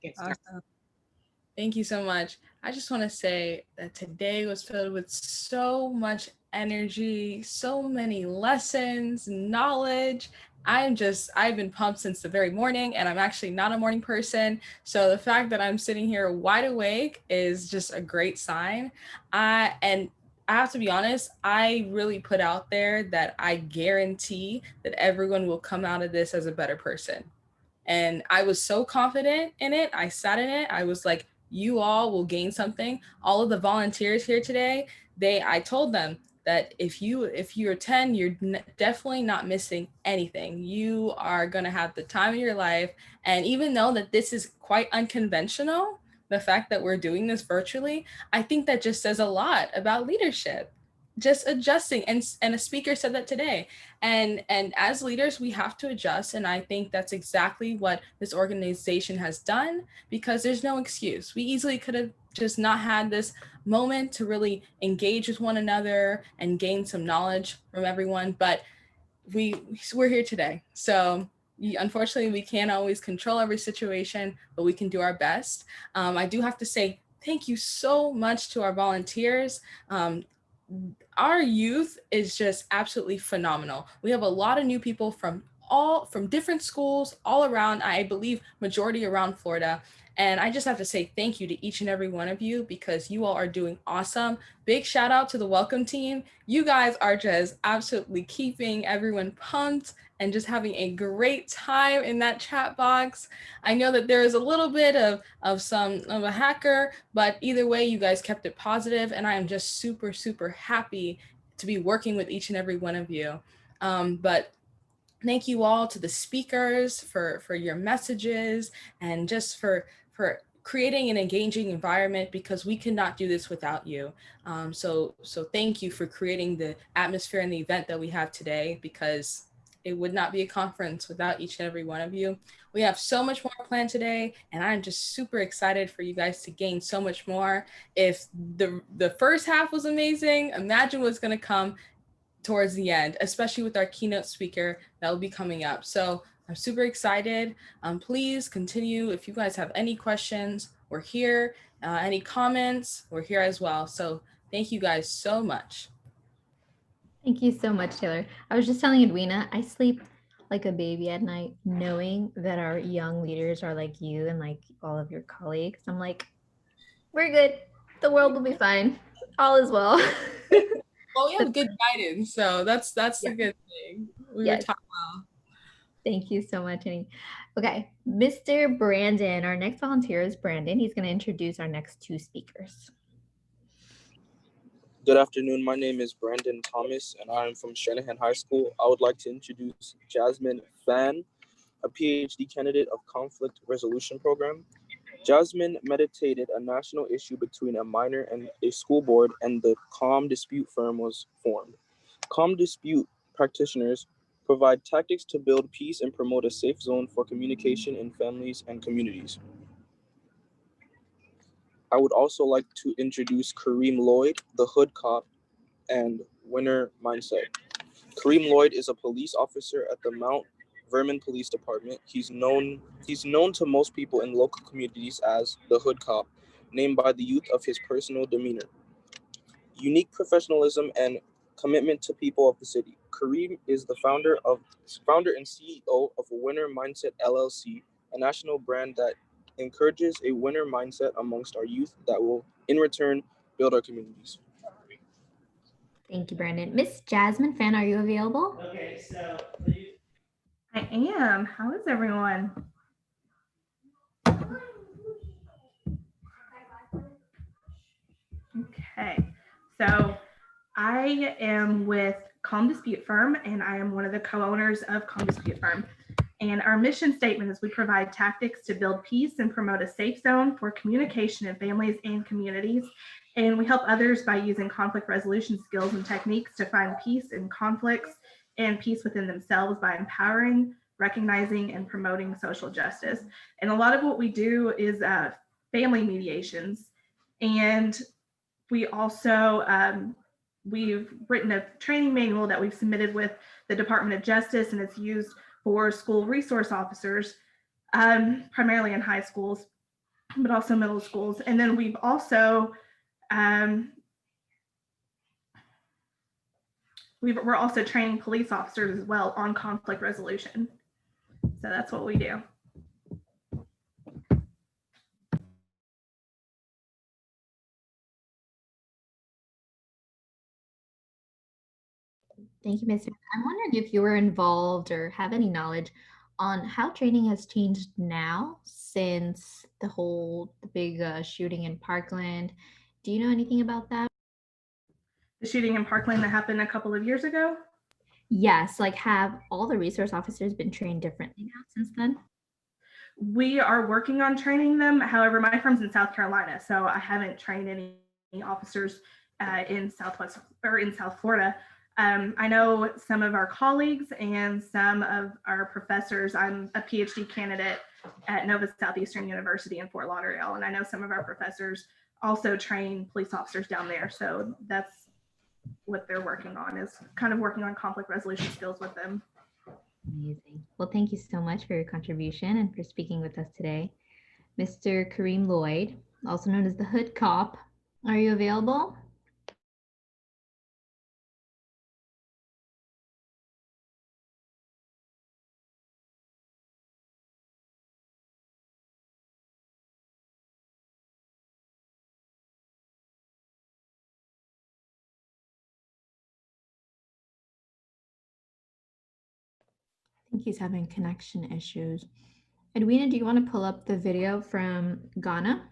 get started. Awesome. Thank you so much. I just want to say that today was filled with so much energy, so many lessons, knowledge. I've been pumped since the very morning, and I'm actually not a morning person. So the fact that I'm sitting here wide awake is just a great sign. And I have to be honest, I really put out there that I guarantee that everyone will come out of this as a better person. And I was so confident in it. I sat in it. I was like, you all will gain something. All of the volunteers here today, I told them that if you attend, you're definitely not missing anything. You are going to have the time of your life. And even though that this is quite unconventional, the fact that we're doing this virtually, I think that just says a lot about leadership, just adjusting. And a speaker said that today. And as leaders, we have to adjust, and I think that's exactly what this organization has done, because there's no excuse. We easily could have just not had this moment to really engage with one another and gain some knowledge from everyone, but we're here today. So unfortunately, we can't always control every situation, but we can do our best. I do have to say thank you so much to our volunteers. Our youth is just absolutely phenomenal. We have a lot of new people from different schools all around, I believe majority around Florida. And I just have to say thank you to each and every one of you, because you all are doing awesome. Big shout out to the welcome team. You guys are just absolutely keeping everyone pumped and just having a great time in that chat box. I know that there is a little bit of a hacker, but either way, you guys kept it positive, and I am just super, super happy to be working with each and every one of you. But thank you all to the speakers for your messages, and just for creating an engaging environment, because we could not do this without you. So thank you for creating the atmosphere and the event that we have today, because it would not be a conference without each and every one of you. We have so much more planned today, and I'm just super excited for you guys to gain so much more. If the first half was amazing, imagine what's going to come towards the end, especially with our keynote speaker that will be coming up. So I'm super excited. Please continue. If you guys have any questions, we're here. Any comments, we're here as well. So thank you guys so much. Thank you so much, Taylor. I was just telling Edwina, I sleep like a baby at night, knowing that our young leaders are like you and like all of your colleagues. I'm like, we're good. The world will be fine. All is well. Well, we have good guidance, so that's Yeah. a good thing. We were Yes. taught well. Thank you so much, Annie. Okay, Mr. Brandon, our next volunteer is Brandon. He's going to introduce our next two speakers. Good afternoon. My name is Brandon Thomas, and I am from Stranahan High School. I would like to introduce Jasmine Fan, a PhD candidate of Conflict Resolution Program. Jasmine meditated a national issue between a minor and a school board, and the Calm Dispute firm was formed. Calm Dispute practitioners provide tactics to build peace and promote a safe zone for communication in families and communities. I would also like to introduce Kareem Lloyd, the Hood Cop and Winner Mindset. Kareem Lloyd is a police officer at the Mount Vernon Police Department. He's known to most people in local communities as the Hood Cop, named by the youth of his personal demeanor, unique professionalism, and commitment to people of the city. Kareem is the founder and CEO of Winner Mindset LLC, a national brand that encourages a winner mindset amongst our youth that will, in return, build our communities. Thank you, Brandon. Miss Jasmine Fan, are you available? Okay, so I am. How is everyone? Okay, so I am with Calm Dispute Firm, and I am one of the co-owners of Calm Dispute Firm. And our mission statement is we provide tactics to build peace and promote a safe zone for communication in families and communities. And we help others by using conflict resolution skills and techniques to find peace in conflicts and peace within themselves by empowering, recognizing, and promoting social justice. And a lot of what we do is family mediations. And we also, we've written a training manual that we've submitted with the Department of Justice, and it's used for school resource officers, primarily in high schools. but also middle schools. And then we've also, we're also training police officers as well on conflict resolution. So that's what we do. Thank you, Ms. I'm wondering if you were involved or have any knowledge on how training has changed now since the big shooting in Parkland. Do you know anything about that? The shooting in Parkland that happened a couple of years ago? Yes, like have all the resource officers been trained differently now since then? We are working on training them. However, my firm's in South Carolina, so I haven't trained any officers in Southwest or in South Florida. I know some of our colleagues and some of our professors. I'm a PhD candidate at Nova Southeastern University in Fort Lauderdale, and I know some of our professors also train police officers down there. So that's what they're working on, is kind of working on conflict resolution skills with them. Amazing. Well, thank you so much for your contribution and for speaking with us today. Mr. Kareem Lloyd, also known as the Hood Cop, are you available? I think he's having connection issues. Edwina, do you want to pull up the video from Ghana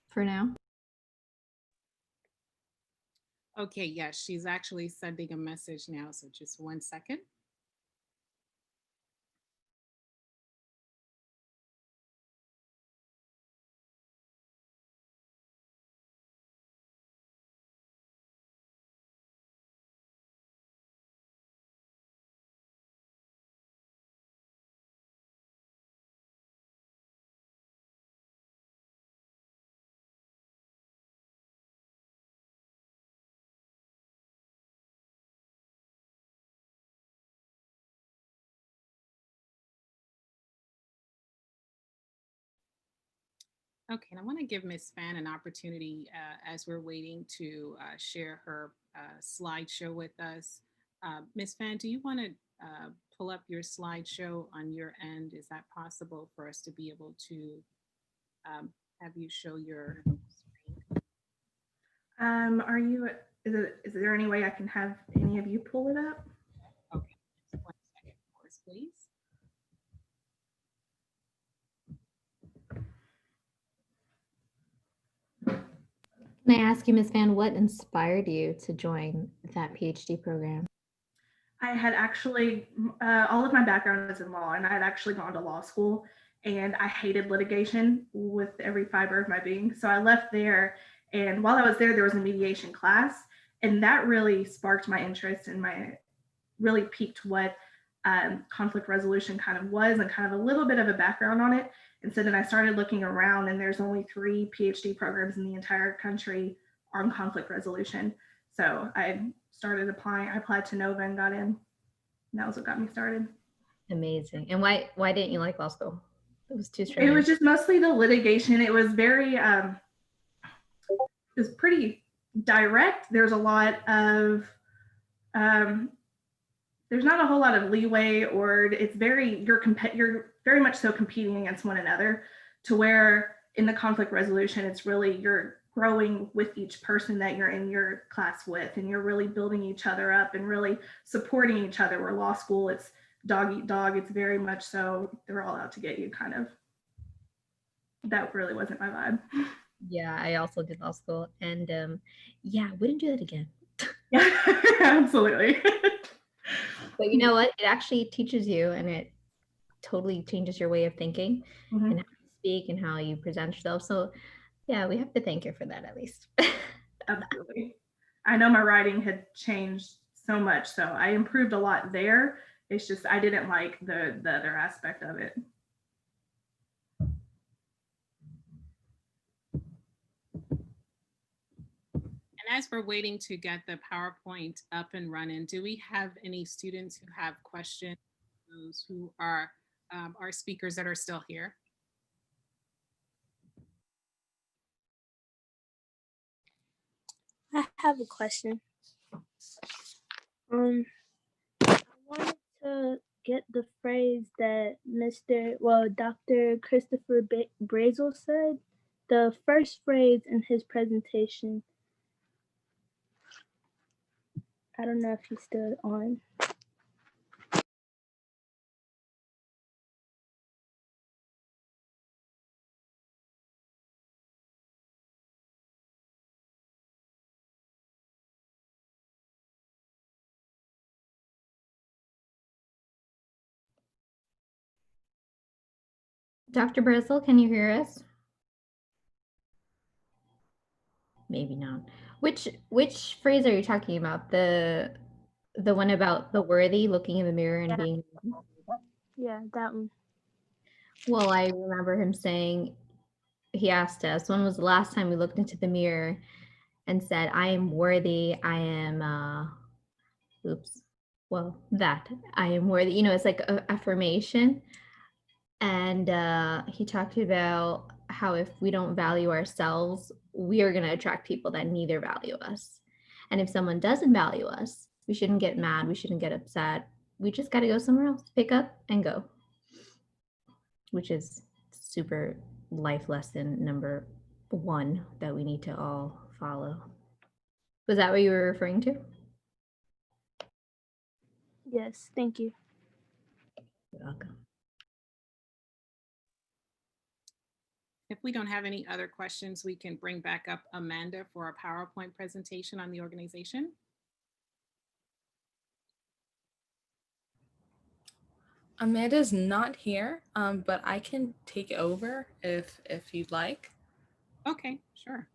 for now? Okay, yes, she's actually sending a message now, so just 1 second. Okay, and I want to give Ms. Fan an opportunity as we're waiting to share her slideshow with us. Ms. Fan, do you want to pull up your slideshow on your end? Is that possible for us to be able to have you show your screen? Are you, is there any way I can have any of you pull it up? Okay, just 1 second for us, please. Can I ask you, Ms. Fan, what inspired you to join that PhD program? I had actually, all of my background is in law, and I had actually gone to law school, and I hated litigation with every fiber of my being. So I left there, and while I was there was a mediation class, and that really sparked my interest and really piqued what conflict resolution kind of was, and kind of a little bit of a background on it. And so then I started looking around, and there's only 3 PhD programs in the entire country on conflict resolution. So I started applying. I applied to Nova and got in. And that was what got me started. Amazing. And why didn't you like law school? It was too strange. It was just mostly the litigation. It was very, it was pretty direct. There's a lot of, there's not a whole lot of leeway, or it's very, you're very much so competing against one another, to where in the conflict resolution, it's really, you're growing with each person that you're in your class with, and you're really building each other up and really supporting each other. Where law school, it's dog eat dog. It's very much so they're all out to get you, kind of. That really wasn't my vibe. Yeah, I also did law school, and yeah, wouldn't do that again. Yeah, absolutely. But you know what? It actually teaches you, and it totally changes your way of thinking and how you speak and how you present yourself. So yeah, we have to thank her for that, at least. Absolutely. I know my writing had changed so much, so I improved a lot there. It's just I didn't like the other aspect of it. And as we're waiting to get the PowerPoint up and running, do we have any students who have questions, those who are our speakers that are still here? have a question. I wanted to get the phrase that Dr. Christopher Brazel said, the first phrase in his presentation. I don't know if he's still on. Dr. Bristle, can you hear us? Maybe not. Which phrase are you talking about? The one about the worthy, looking in the mirror and being. Yeah, that one. Well, I remember him saying, he asked us, when was the last time we looked into the mirror and said, I am worthy, I am, that I am worthy, you know, it's like an affirmation. And he talked about how if we don't value ourselves, we are going to attract people that neither value us. And if someone doesn't value us, we shouldn't get mad, we shouldn't get upset. We just got to go somewhere else, pick up and go, which is super life lesson number 1 that we need to all follow. Was that what you were referring to? Yes, thank you. You're welcome. If we don't have any other questions, we can bring back up Amanda for our PowerPoint presentation on the organization. Amanda's not here, but I can take over if you'd like. Okay, sure.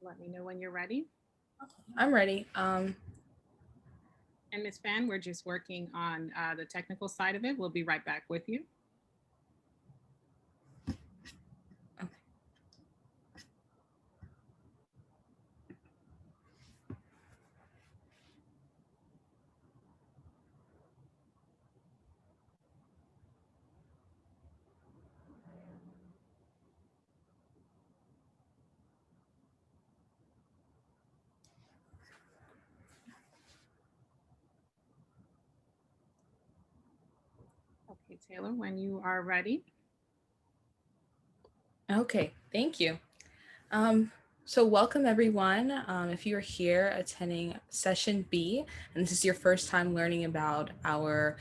Let me know when you're ready. I'm ready. And Ms. Fan, we're just working on the technical side of it. We'll be right back with you. Okay, Taylor, when you are ready. Okay, thank you. So welcome everyone. If you are here attending session B, and this is your first time learning about our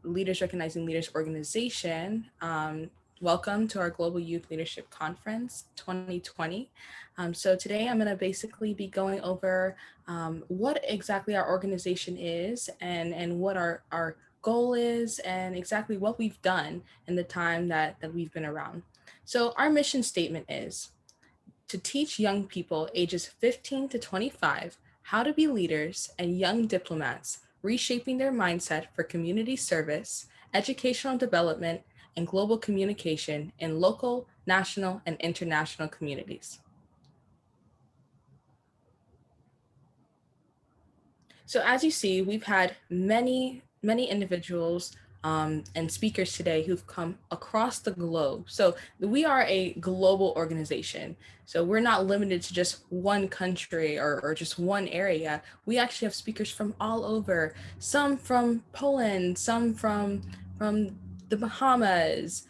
Leaders Recognizing Leaders organization, welcome to our Global Youth Leadership Conference 2020. So today I'm going to basically be going over what exactly our organization is and what our goal is and exactly what we've done in the time that we've been around. So our mission statement is to teach young people ages 15 to 25 how to be leaders and young diplomats, reshaping their mindset for community service, educational development, and global communication in local, national, and international communities. So as you see, we've had many individuals and speakers today who've come across the globe. So we are a global organization. So we're not limited to just one country or just one area. We actually have speakers from all over, some from Poland, some from the Bahamas.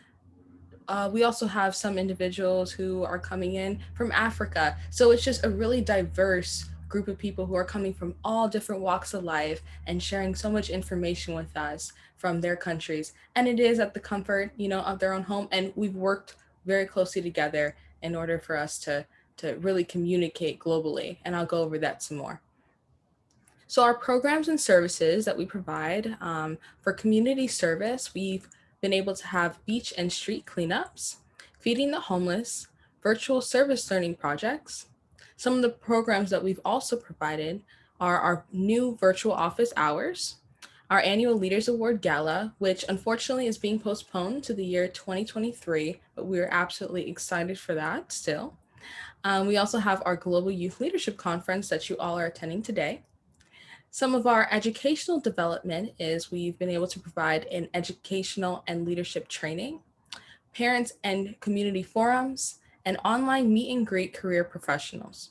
We also have some individuals who are coming in from Africa. So it's just a really diverse group of people who are coming from all different walks of life and sharing so much information with us from their countries. And it is at the comfort, of their own home. And we've worked very closely together in order for us to really communicate globally. And I'll go over that some more. So our programs and services that we provide for community service, we've been able to have beach and street cleanups, feeding the homeless, virtual service learning projects. Some of the programs that we've also provided are our new virtual office hours, our annual Leaders Award Gala, which unfortunately is being postponed to the year 2023, but we're absolutely excited for that still. We also have our Global Youth Leadership Conference that you all are attending today. Some of our educational development is we've been able to provide an educational and leadership training, parents and community forums, and online meet and greet career professionals.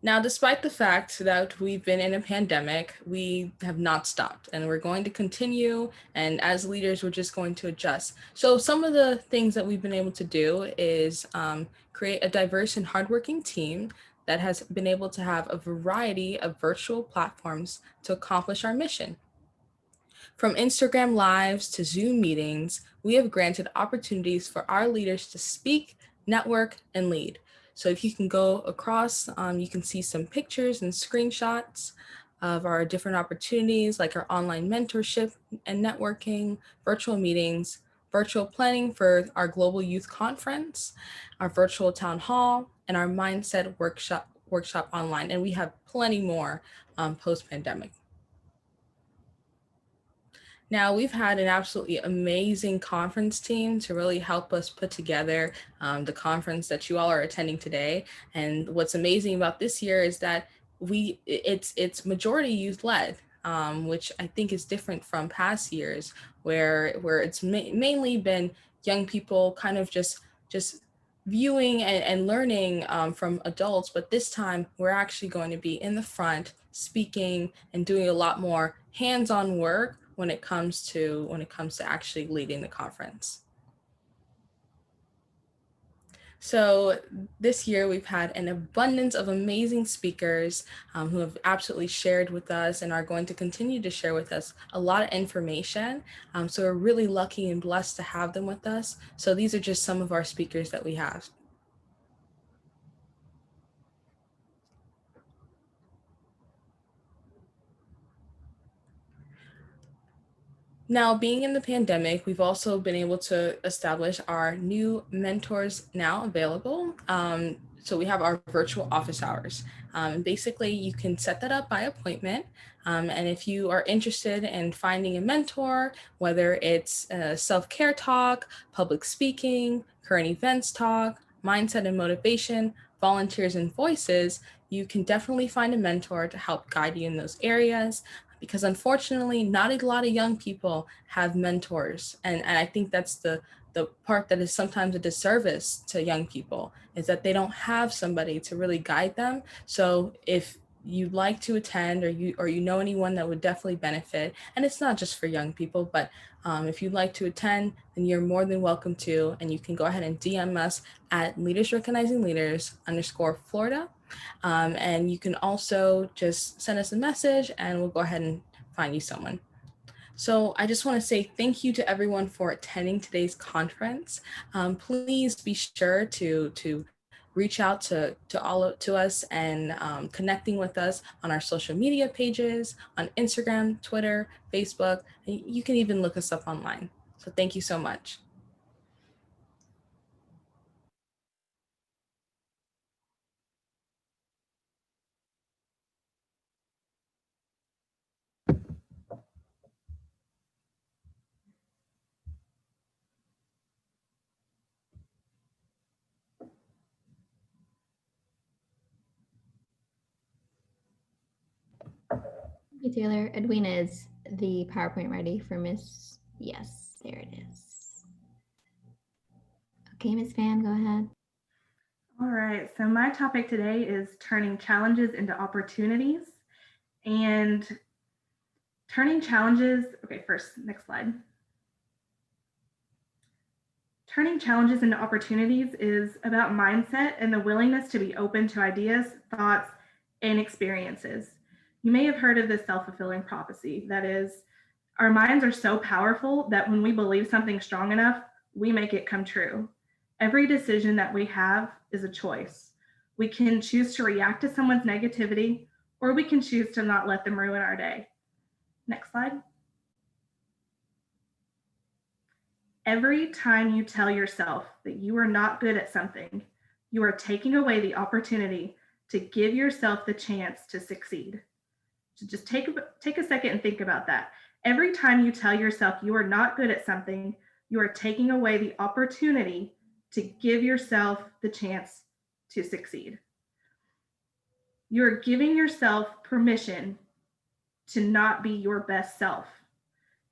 Now, despite the fact that we've been in a pandemic, we have not stopped and we're going to continue. And as leaders, we're just going to adjust. So some of the things that we've been able to do is create a diverse and hardworking team that has been able to have a variety of virtual platforms to accomplish our mission. From Instagram Lives to Zoom meetings, we have granted opportunities for our leaders to speak, network, and lead. So if you can go across, you can see some pictures and screenshots of our different opportunities, like our online mentorship and networking, virtual meetings, virtual planning for our Global Youth Conference, our virtual town hall, and our mindset workshop online. And we have plenty more post-pandemic. Now, we've had an absolutely amazing conference team to really help us put together the conference that you all are attending today. And what's amazing about this year is that it's majority youth led, which I think is different from past years where it's mainly been young people kind of just viewing and learning from adults. But this time we're actually going to be in the front speaking and doing a lot more hands-on work when it comes to actually leading the conference. So this year we've had an abundance of amazing speakers who have absolutely shared with us and are going to continue to share with us a lot of information. So we're really lucky and blessed to have them with us. So these are just some of our speakers that we have. Now, being in the pandemic, we've also been able to establish our new mentors now available. So we have our virtual office hours. Basically, you can set that up by appointment. And if you are interested in finding a mentor, whether it's self-care talk, public speaking, current events talk, mindset and motivation, volunteers and voices, you can definitely find a mentor to help guide you in those areas. Because unfortunately, not a lot of young people have mentors. And I think that's the part that is sometimes a disservice to young people, is that they don't have somebody to really guide them. So if you'd like to attend or you know anyone that would definitely benefit, and it's not just for young people, but if you'd like to attend, then you're more than welcome to, and you can go ahead and DM us at leadersrecognizingleaders_Florida. And you can also just send us a message and we'll go ahead and find you someone. So I just want to say thank you to everyone for attending today's conference. Please be sure to reach out to us and connecting with us on our social media pages, on Instagram, Twitter, Facebook, and you can even look us up online. So thank you so much. Thank you, Taylor. Edwina, is the PowerPoint ready for Miss? Yes, there it is. Okay, Miss Fan, go ahead. All right, so my topic today is turning challenges into opportunities. And turning challenges, okay, first, next slide. Turning challenges into opportunities is about mindset and the willingness to be open to ideas, thoughts, and experiences. You may have heard of this self-fulfilling prophecy. That is, our minds are so powerful that when we believe something strong enough, we make it come true. Every decision that we have is a choice. We can choose to react to someone's negativity, or we can choose to not let them ruin our day. Next slide. Every time you tell yourself that you are not good at something, you are taking away the opportunity to give yourself the chance to succeed. So just take a second and think about that. Every time you tell yourself you are not good at something, you are taking away the opportunity to give yourself the chance to succeed. You're giving yourself permission to not be your best self.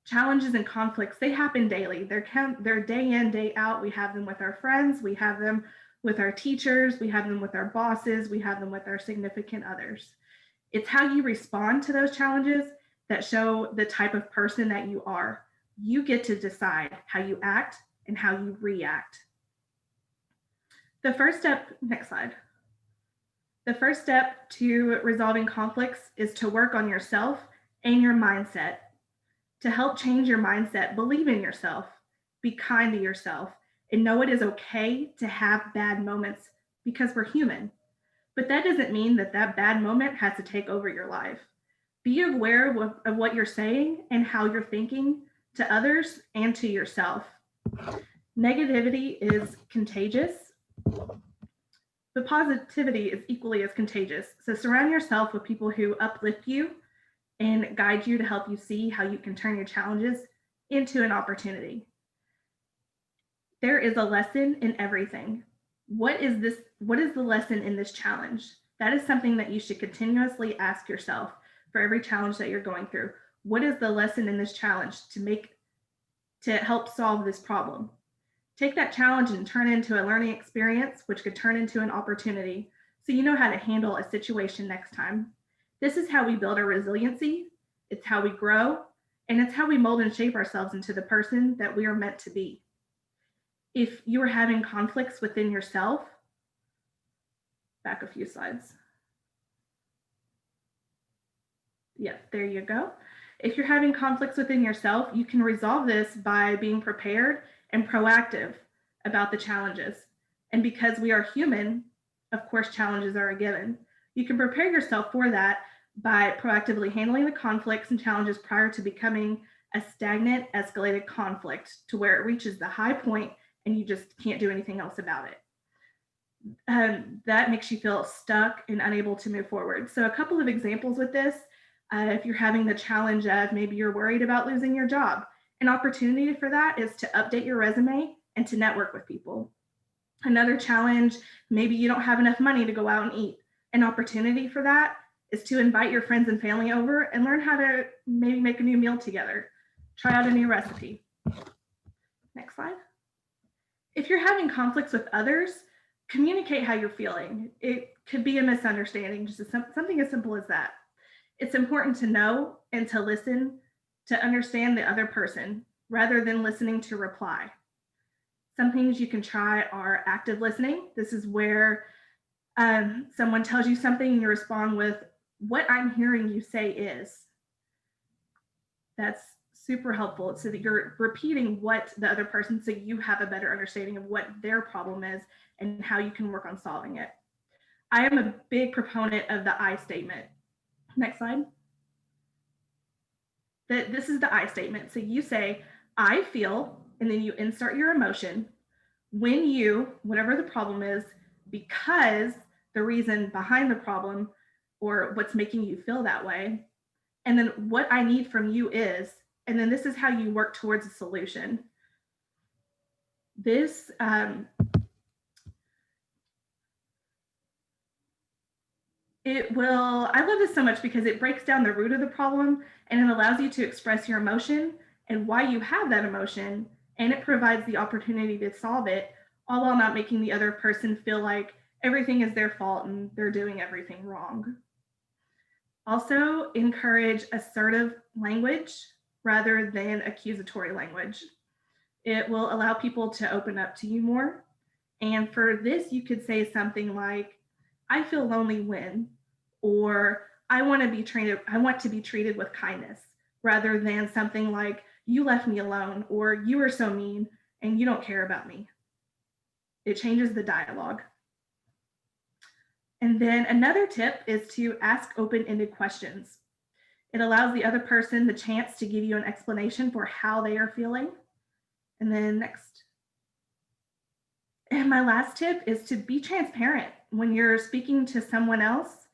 Challenges and conflicts, they happen daily. They're day in, day out. We have them with our friends. We have them with our teachers. We have them with our bosses. We have them with our significant others. It's how you respond to those challenges that show the type of person that you are. You get to decide how you act and how you react. The first step, next slide. The first step to resolving conflicts is to work on yourself and your mindset. To help change your mindset, believe in yourself, be kind to yourself, and know it is okay to have bad moments because we're human. But that doesn't mean that that bad moment has to take over your life. Be aware of what you're saying and how you're thinking to others and to yourself. Negativity is contagious, but positivity is equally as contagious. So surround yourself with people who uplift you and guide you to help you see how you can turn your challenges into an opportunity. There is a lesson in everything. What is the lesson in this challenge? That is something that you should continuously ask yourself for every challenge that you're going through. What is the lesson in this challenge to help solve this problem? Take that challenge and turn it into a learning experience, which could turn into an opportunity, so you know how to handle a situation next time. This is how we build our resiliency, it's how we grow, and it's how we mold and shape ourselves into the person that we are meant to be. If you are having conflicts within yourself, back a few slides. Yeah, there you go. If you're having conflicts within yourself, you can resolve this by being prepared and proactive about the challenges. And because we are human, of course, challenges are a given. You can prepare yourself for that by proactively handling the conflicts and challenges prior to becoming a stagnant, escalated conflict to where it reaches the high point and you just can't do anything else about it. That makes you feel stuck and unable to move forward. So a couple of examples with this, if you're having the challenge of maybe you're worried about losing your job, an opportunity for that is to update your resume and to network with people. Another challenge, maybe you don't have enough money to go out and eat. An opportunity for that is to invite your friends and family over and learn how to maybe make a new meal together. Try out a new recipe. Next slide. If you're having conflicts with others, communicate how you're feeling. It could be a misunderstanding, just something as simple as that. It's important to know and to listen to understand the other person rather than listening to reply. Some things you can try are active listening. This is where someone tells you something and you respond with, "What I'm hearing you say is." That's super helpful so that you're repeating what the other person, so you have a better understanding of what their problem is and how you can work on solving it. I am a big proponent of the I statement. Next slide. This is the I statement. So you say, "I feel," and then you insert your emotion, "when you," whatever the problem is, "because the reason behind the problem or what's making you feel that way, and then what I need from you is," and then this is how you work towards a solution. This I love this so much because it breaks down the root of the problem and it allows you to express your emotion and why you have that emotion, and it provides the opportunity to solve it, all while not making the other person feel like everything is their fault and they're doing everything wrong. Also, encourage assertive language rather than accusatory language. It will allow people to open up to you more. And for this, you could say something like, "I feel lonely when," or I want to be treated with kindness," rather than something like, "You left me alone," or "You are so mean and you don't care about me." It changes the dialogue. And then another tip is to ask open-ended questions. It allows the other person the chance to give you an explanation for how they are feeling. And then next. And my last tip is to be transparent. When you're speaking to someone else,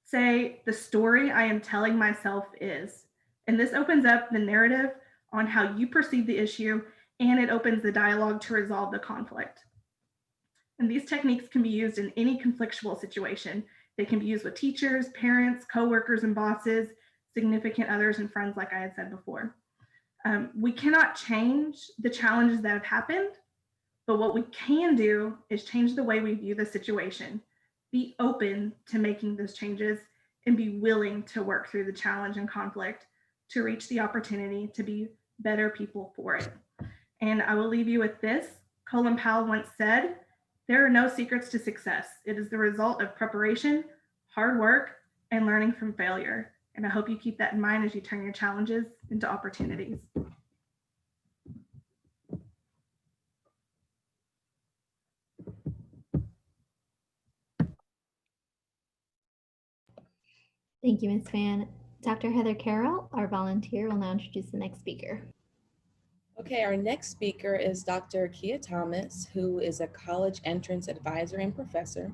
say, "The story I am telling myself is," and this opens up the narrative on how you perceive the issue, and it opens the dialogue to resolve the conflict. And these techniques can be used in any conflictual situation. They can be used with teachers, parents, coworkers and bosses, significant others and friends, like I had said before. We cannot change the challenges that have happened, but what we can do is change the way we view the situation, be open to making those changes, and be willing to work through the challenge and conflict to reach the opportunity to be better people for it. And I will leave you with this. Colin Powell once said, "There are no secrets to success. It is the result of preparation, hard work, and learning from failure." And I hope you keep that in mind as you turn your challenges into opportunities. Thank you, Ms. Fan. Dr. Heather Carroll, our volunteer, will now introduce the next speaker. Okay, our next speaker is Dr. Kia Thomas, who is a college entrance advisor and professor.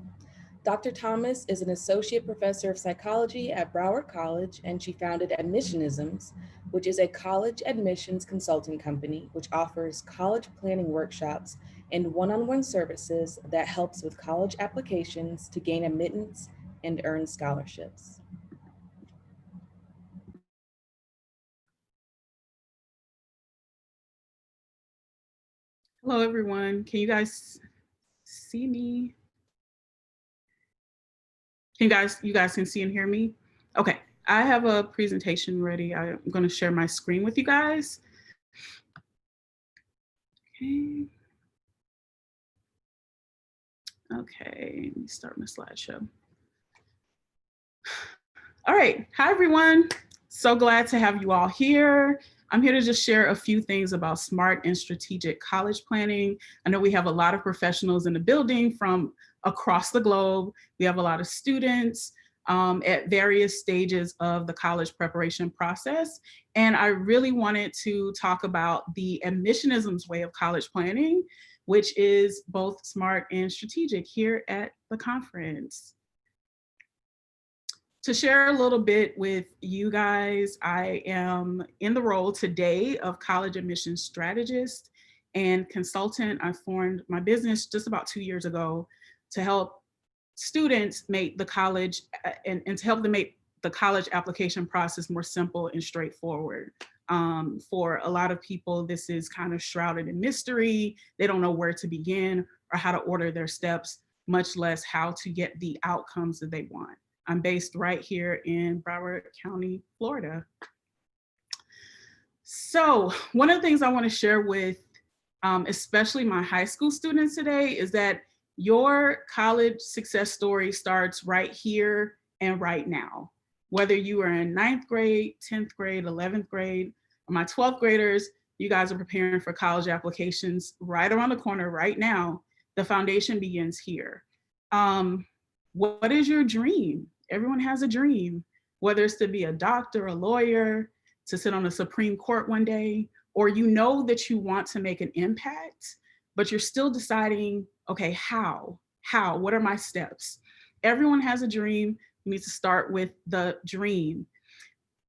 Dr. Thomas is an associate professor of psychology at Broward College, and she founded Admissionisms, which is a college admissions consulting company which offers college planning workshops and one-on-one services that helps with college applications to gain admittance and earn scholarships. Hello, everyone. Can you guys see me? You guys can see and hear me? Okay, I have a presentation ready. I'm going to share my screen with you guys. Okay, let me start my slideshow. All right, hi everyone. So glad to have you all here. I'm here to just share a few things about smart and strategic college planning. I know we have a lot of professionals in the building from across the globe. We have a lot of students at various stages of the college preparation process. And I really wanted to talk about the Admissionisms way of college planning, which is both smart and strategic here at the conference. To share a little bit with you guys, I am in the role today of college admissions strategist and consultant. I formed my business just about 2 years ago to help students make the college and to help them make the college application process more simple and straightforward. For a lot of people, this is kind of shrouded in mystery. They don't know where to begin or how to order their steps, much less how to get the outcomes that they want. I'm based right here in Broward County, Florida. So one of the things I want to share with especially my high school students today is that your college success story starts right here and right now. Whether you are in 9th grade, 10th grade, 11th grade, or my 12th graders, you guys are preparing for college applications right around the corner right now. The foundation begins here. What is your dream? Everyone has a dream, whether it's to be a doctor, a lawyer, to sit on the Supreme Court one day, or you know that you want to make an impact, but you're still deciding, okay, how, what are my steps? Everyone has a dream. You need to start with the dream.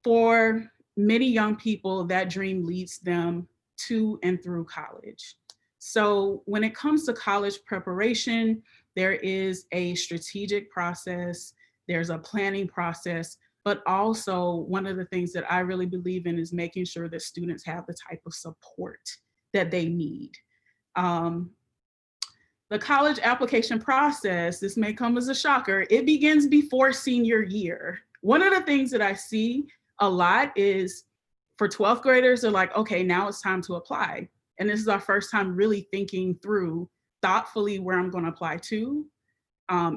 For many young people, that dream leads them to and through college. So when it comes to college preparation, there is a strategic process, there's a planning process, but also one of the things that I really believe in is making sure that students have the type of support that they need. The college application process, this may come as a shocker, it begins before senior year. One of the things that I see a lot is for 12th graders, they're like, okay, now it's time to apply. And this is our first time really thinking through thoughtfully where I'm going to apply to.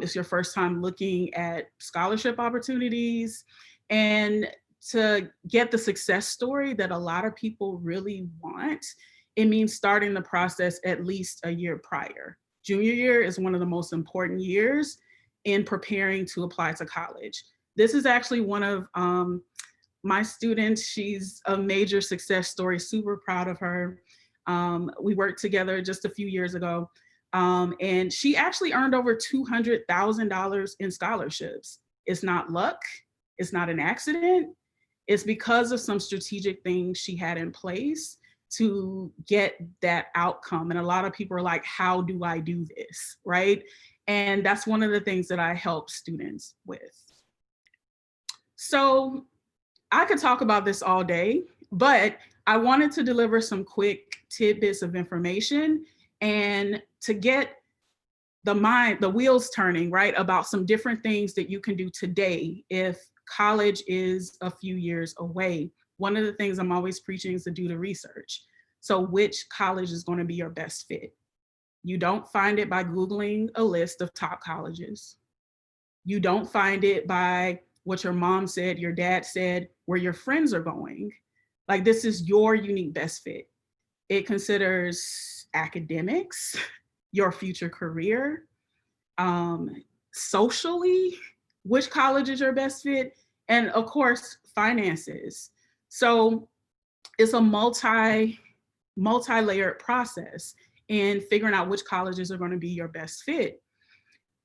It's your first time looking at scholarship opportunities, and to get the success story that a lot of people really want, it means starting the process at least a year prior. Junior year is one of the most important years in preparing to apply to college. This is actually one of my students. She's a major success story, super proud of her. We worked together just a few years ago. And she actually earned over $200,000 in scholarships. It's not luck, it's not an accident. It's because of some strategic things she had in place to get that outcome. And a lot of people are like, how do I do this, right? And that's one of the things that I help students with. So I could talk about this all day, but I wanted to deliver some quick tidbits of information and to get the wheels turning, right, about some different things that you can do today if college is a few years away. One of the things I'm always preaching is to do the research. So which college is going to be your best fit? You don't find it by Googling a list of top colleges. You don't find it by what your mom said, your dad said, where your friends are going. Like, this is your unique best fit. It considers academics, your future career, socially, which college is your best fit, and of course, finances. So it's a multi-layered process in figuring out which colleges are going to be your best fit.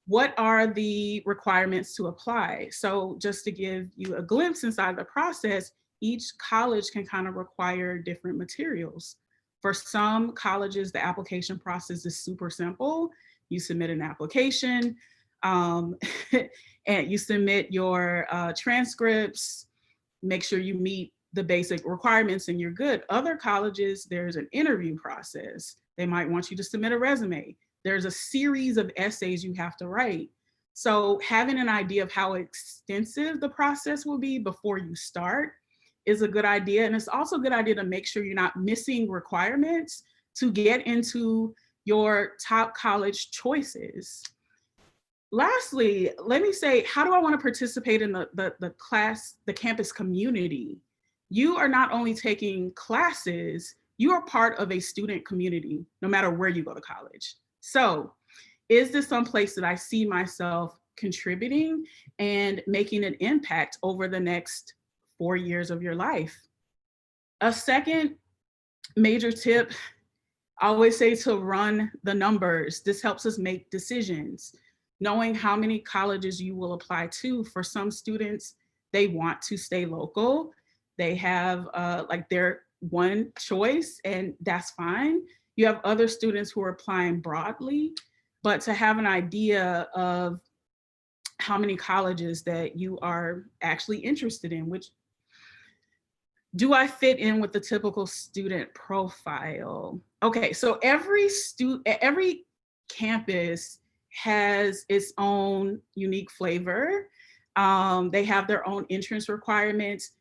What are the requirements to apply? So just to give you a glimpse inside the process, each college can kind of require different materials. For some colleges, the application process is super simple. You submit an application and you submit your transcripts, make sure you meet the basic requirements and you're good. Other colleges, there's an interview process. They might want you to submit a resume. There's a series of essays you have to write. So having an idea of how extensive the process will be before you start is a good idea. And it's also a good idea to make sure you're not missing requirements to get into your top college choices. Lastly, let me say, how do I want to participate in the campus community? You are not only taking classes, you are part of a student community, no matter where you go to college. So is this some place that I see myself contributing and making an impact over the next 4 years of your life? A second major tip, I always say to run the numbers. This helps us make decisions. Knowing how many colleges you will apply to. For some students, they want to stay local. They have like their one choice, and that's fine. You have other students who are applying broadly, but to have an idea of how many colleges that you are actually interested in, which do I fit in with the typical student profile? Okay, so every campus has its own unique flavor. They have their own entrance requirements.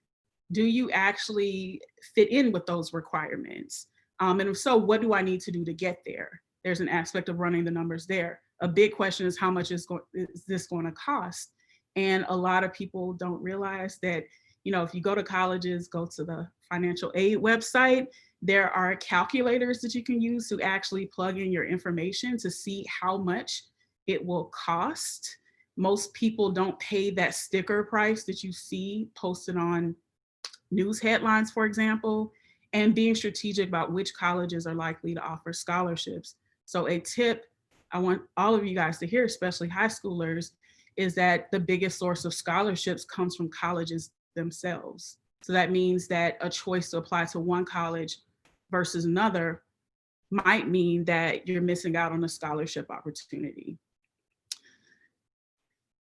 Do you actually fit in with those requirements? And if so, what do I need to do to get there? There's an aspect of running the numbers there. A big question is how much is this going to cost? And a lot of people don't realize that, you know, if you go to colleges, go to the financial aid website, there are calculators that you can use to actually plug in your information to see how much it will cost. Most people don't pay that sticker price that you see posted on news headlines, for example, and being strategic about which colleges are likely to offer scholarships. So a tip I want all of you guys to hear, especially high schoolers, is that the biggest source of scholarships comes from colleges themselves. So that means that a choice to apply to one college versus another might mean that you're missing out on a scholarship opportunity.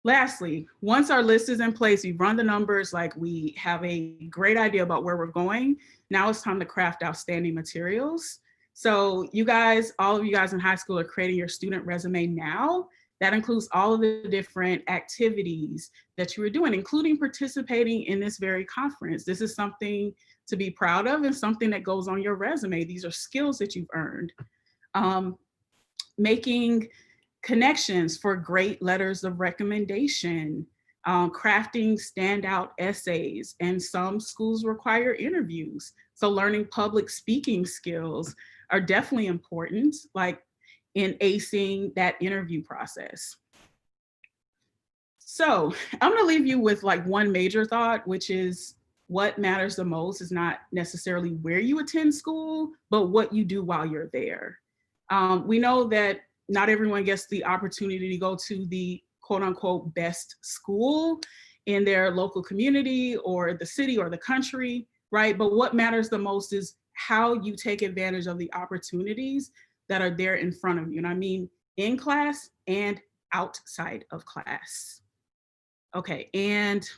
Lastly, once our list is in place, we've run the numbers, like we have a great idea about where we're going. Now it's time to craft outstanding materials. So you guys, all of you guys in high school are creating your student resume now. That includes all of the different activities that you were doing, including participating in this very conference. This is something to be proud of and something that goes on your resume. These are skills that you've earned. Making connections for great letters of recommendation, crafting standout essays, and some schools require interviews. So learning public speaking skills are definitely important, like in acing that interview process. So I'm gonna leave you with like one major thought, which is what matters the most is not necessarily where you attend school, but what you do while you're there. We know that not everyone gets the opportunity to go to the quote unquote best school in their local community or the city or the country, right? But what matters the most is how you take advantage of the opportunities that are there in front of you. And I mean in class and outside of class. Okay, and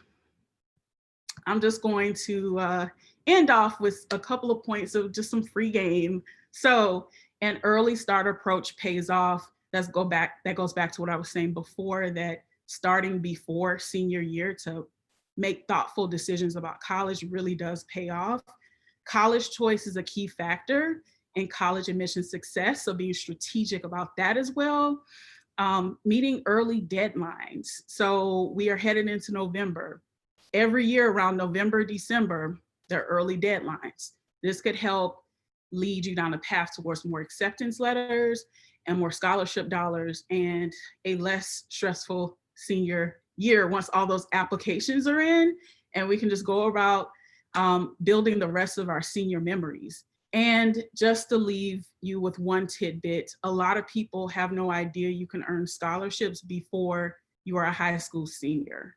I'm just going to end off with a couple of points of just some free game. So an early start approach pays off. That goes back to what I was saying before, that starting before senior year to make thoughtful decisions about college really does pay off. College choice is a key factor in college admission success, so being strategic about that as well. Meeting early deadlines. So we are headed into November. Every year around November, December, there are early deadlines. This could help lead you down a path towards more acceptance letters and more scholarship dollars and a less stressful senior year once all those applications are in, and we can just go about building the rest of our senior memories. And just to leave you with one tidbit, a lot of people have no idea you can earn scholarships before you are a high school senior.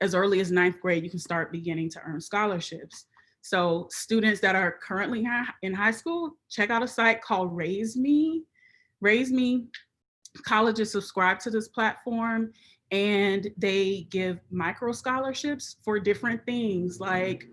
As early as 9th grade, you can start beginning to earn scholarships. So students that are currently in high school, check out a site called Raise Me. Raise Me, colleges subscribe to this platform, and they give micro scholarships for different things, like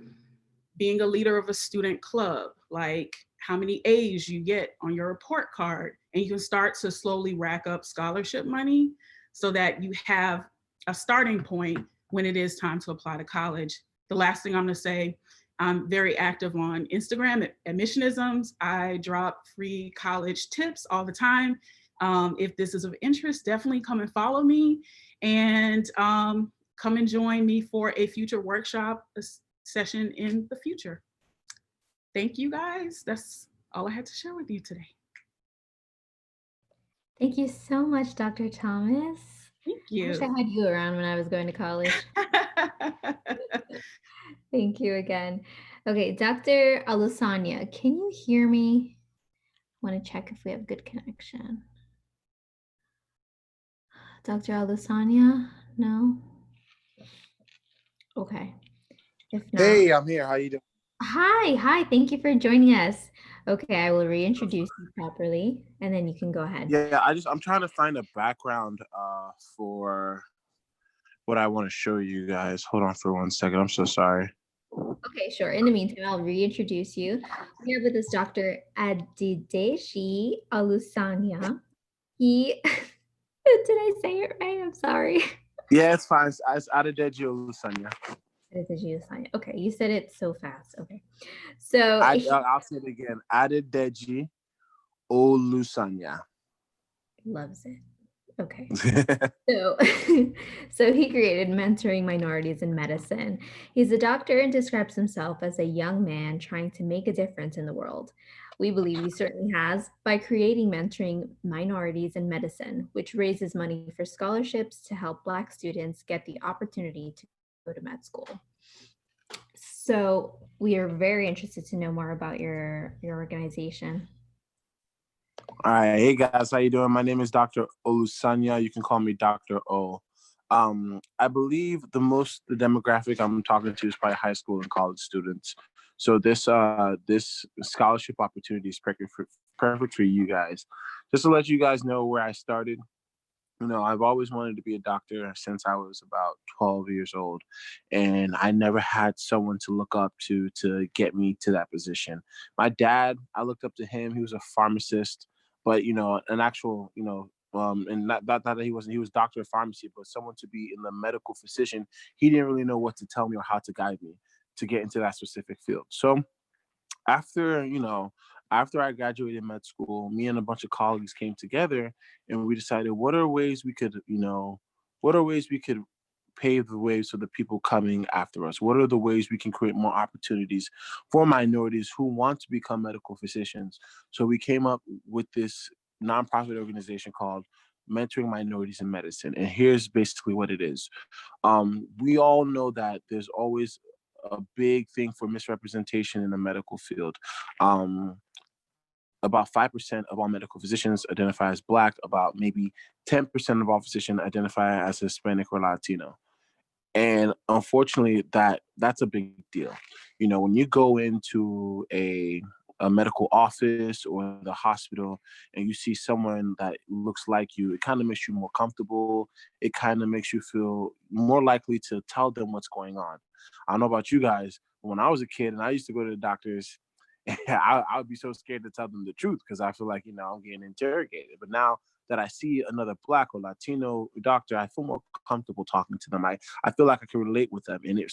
being a leader of a student club, like how many A's you get on your report card. And you can start to slowly rack up scholarship money so that you have a starting point when it is time to apply to college. The last thing I'm gonna say, I'm very active on Instagram at Admissionisms. I drop free college tips all the time. If this is of interest, definitely come and follow me, and come and join me for a future workshop session in the future. Thank you guys. That's all I had to share with you today. Thank you so much, Dr. Thomas. Thank I wish I you. had you around when I was going to college. Thank you again. Okay, Dr. Alusanya, can you hear me? I want to check if we have good connection. Dr. Alusanya? No? Okay. If not. Hey, I'm here. How you doing? Hi. Thank you for joining us. Okay, I will reintroduce you properly, and then you can go ahead. Yeah, I'm trying to find a background for what I want to show you guys. Hold on for 1 second. I'm so sorry. Okay, sure. In the meantime, I'll reintroduce you. We have with us Dr. Adedeji Alusanya. He, did I say it right? I'm sorry. Yeah, it's fine. It's Adedeji Alusanya. Adedeji Alusanya. Okay, you said it so fast. Okay. So I'll say it again. Adedeji Alusanya. Loves it. Okay. So he created Mentoring Minorities in Medicine. He's a doctor and describes himself as a young man trying to make a difference in the world. We believe he certainly has by creating Mentoring Minorities in Medicine, which raises money for scholarships to help Black students get the opportunity to go to med school. So we are very interested to know more about your organization. All right. Hey, guys. How you doing? My name is Dr. Olusanya. You can call me Dr. O. I believe the demographic I'm talking to is probably high school and college students. So this scholarship opportunity is perfect for you guys. Just to let you guys know where I started. You know, I've always wanted to be a doctor since I was about 12 years old, and I never had someone to look up to get me to that position. My dad, I looked up to him. He was a pharmacist, but an actual, and not that he was doctor of pharmacy, but someone to be in the medical physician. He didn't really know what to tell me or how to guide me to get into that specific field. So after I graduated med school, me and a bunch of colleagues came together and we decided what are ways we could pave the way so the people coming after us? What are the ways we can create more opportunities for minorities who want to become medical physicians? So we came up with this nonprofit organization called Mentoring Minorities in Medicine. And here's basically what it is. We all know that there's always a big thing for misrepresentation in the medical field. About 5% of all medical physicians identify as Black, about maybe 10% of all physicians identify as Hispanic or Latino. And unfortunately, that's a big deal. When you go into a a medical office or the hospital, and you see someone that looks like you, it kind of makes you more comfortable. It kind of makes you feel more likely to tell them what's going on. I don't know about you guys. When I was a kid and I used to go to the doctors, I would be so scared to tell them the truth because I feel like, I'm getting interrogated. But now that I see another Black or Latino doctor, I feel more comfortable talking to them. I feel like I can relate with them. And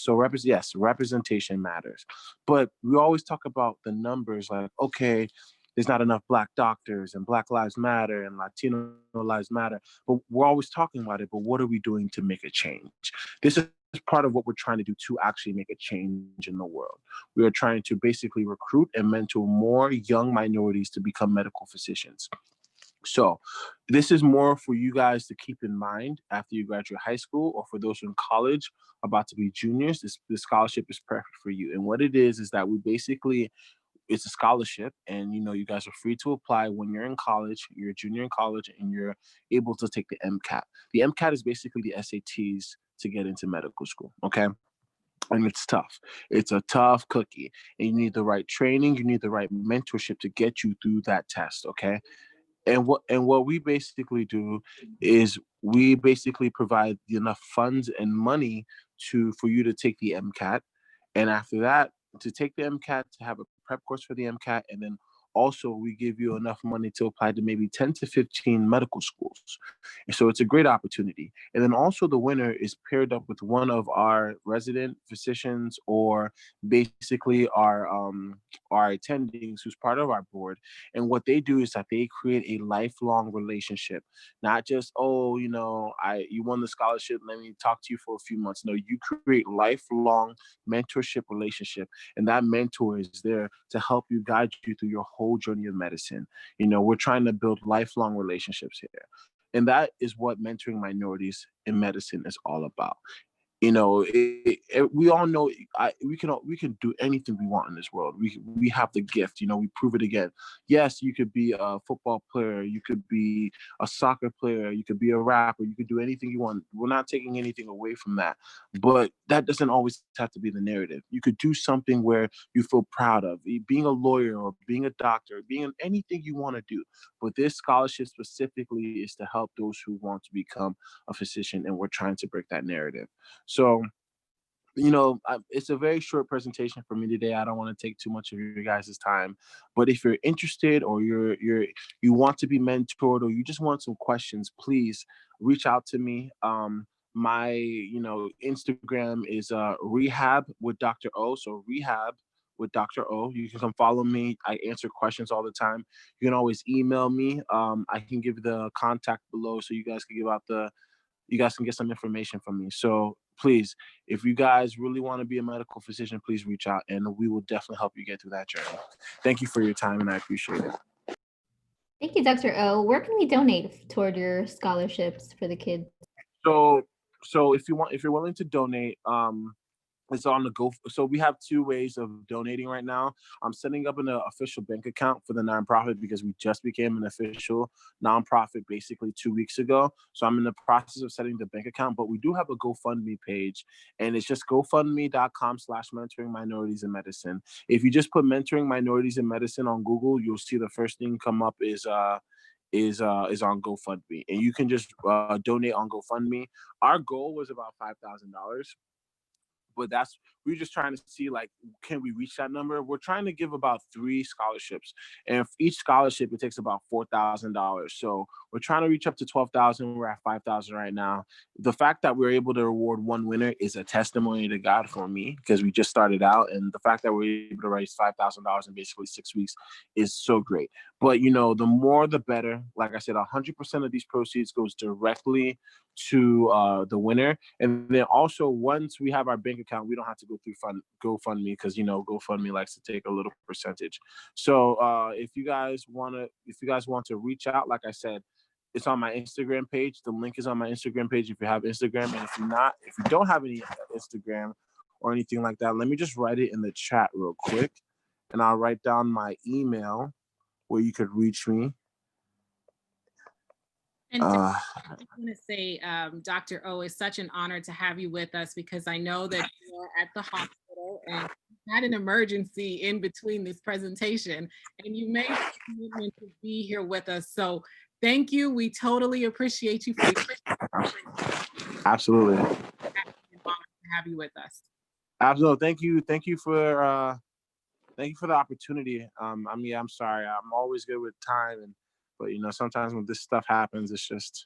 yes, representation matters. But we always talk about the numbers like, okay, there's not enough Black doctors and Black Lives Matter and Latino Lives Matter. But we're always talking about it. But what are we doing to make a change? This is part of what we're trying to do to actually make a change in the world. We are trying to basically recruit and mentor more young minorities to become medical physicians. So this is more for you guys to keep in mind after you graduate high school, or for those who are in college about to be juniors. This scholarship is perfect for you. And what it is that we basically, it's a scholarship, and you guys are free to apply when you're in college, you're a junior in college, and you're able to take the MCAT. The MCAT is basically the SATs to get into medical school, okay? And it's tough. It's a tough cookie. And you need the right training, you need the right mentorship to get you through that test, okay? And what we basically do is we basically provide enough funds and money for you to take the MCAT. And after that, to take the MCAT, to have a prep course for the MCAT, and then also we give you enough money to apply to maybe 10 to 15 medical schools. And so it's a great opportunity. And then also the winner is paired up with one of our resident physicians, or basically our attendings who's part of our board. And what they do is that they create a lifelong relationship, not just, you won the scholarship, let me talk to you for a few months. No, you create lifelong mentorship relationship. And that mentor is there to help you, guide you through your whole journey of medicine. We're trying to build lifelong relationships here. And that is what mentoring minorities in medicine is all about. We all know we can do anything we want in this world. We have the gift. We prove it again. Yes, you could be a football player, you could be a soccer player, you could be a rapper, you could do anything you want. We're not taking anything away from that, but that doesn't always have to be the narrative. You could do something where you feel proud of, being a lawyer or being a doctor, being anything you want to do. But this scholarship specifically is to help those who want to become a physician, and we're trying to break that narrative. So, it's a very short presentation for me today. I don't want to take too much of your guys' time, but if you're interested, or you want to be mentored, or you just want some questions, please reach out to me. My Instagram is rehab with Dr. O. So rehab with Dr. O. You can come follow me. I answer questions all the time. You can always email me. I can give the contact below so you guys can get some information from me. So please, if you guys really want to be a medical physician, please reach out, and we will definitely help you get through that journey. Thank you for your time, and I appreciate it. Thank you, Dr. O. Where can we donate toward your scholarships for the kids? So if you're willing to donate, it's on the go. So we have two ways of donating right now. I'm setting up an official bank account for the nonprofit because we just became an official nonprofit basically 2 weeks ago. So I'm in the process of setting the bank account, but we do have a GoFundMe page, and it's just gofundme.com/mentoring minorities in medicine. If you just put mentoring minorities in medicine on Google, you'll see the first thing come up is on GoFundMe, and you can just donate on GoFundMe. Our goal was about $5,000. But we're just trying to see, like, can we reach that number? We're trying to give about 3 scholarships, and for each scholarship it takes about $4,000. So we're trying to reach up to 12,000. We're at 5,000 right now. The fact that we're able to reward one winner is a testimony to God for me, because we just started out, and the fact that we're able to raise $5,000 in basically 6 weeks is so great. But the more the better. Like I said, 100% of these proceeds goes directly to the winner. And then also, once we have our bank account, we don't have to go through GoFundMe, because GoFundMe likes to take a little percentage. So if you guys want to reach out, like I said, it's on my Instagram page. The link is on my Instagram page if you have Instagram. And if you don't have any Instagram or anything like that, let me just write it in the chat real quick, and I'll write down my email where you could reach me. And I want to say, Dr. O, it's such an honor to have you with us, because I know that you're at the hospital and had an emergency in between this presentation, and you made the commitment to be here with us. So thank you. We totally appreciate you for Absolutely. to have you with us. Absolutely. Thank you for the opportunity. I mean, I'm sorry. I'm always good with time, but sometimes when this stuff happens, it's just.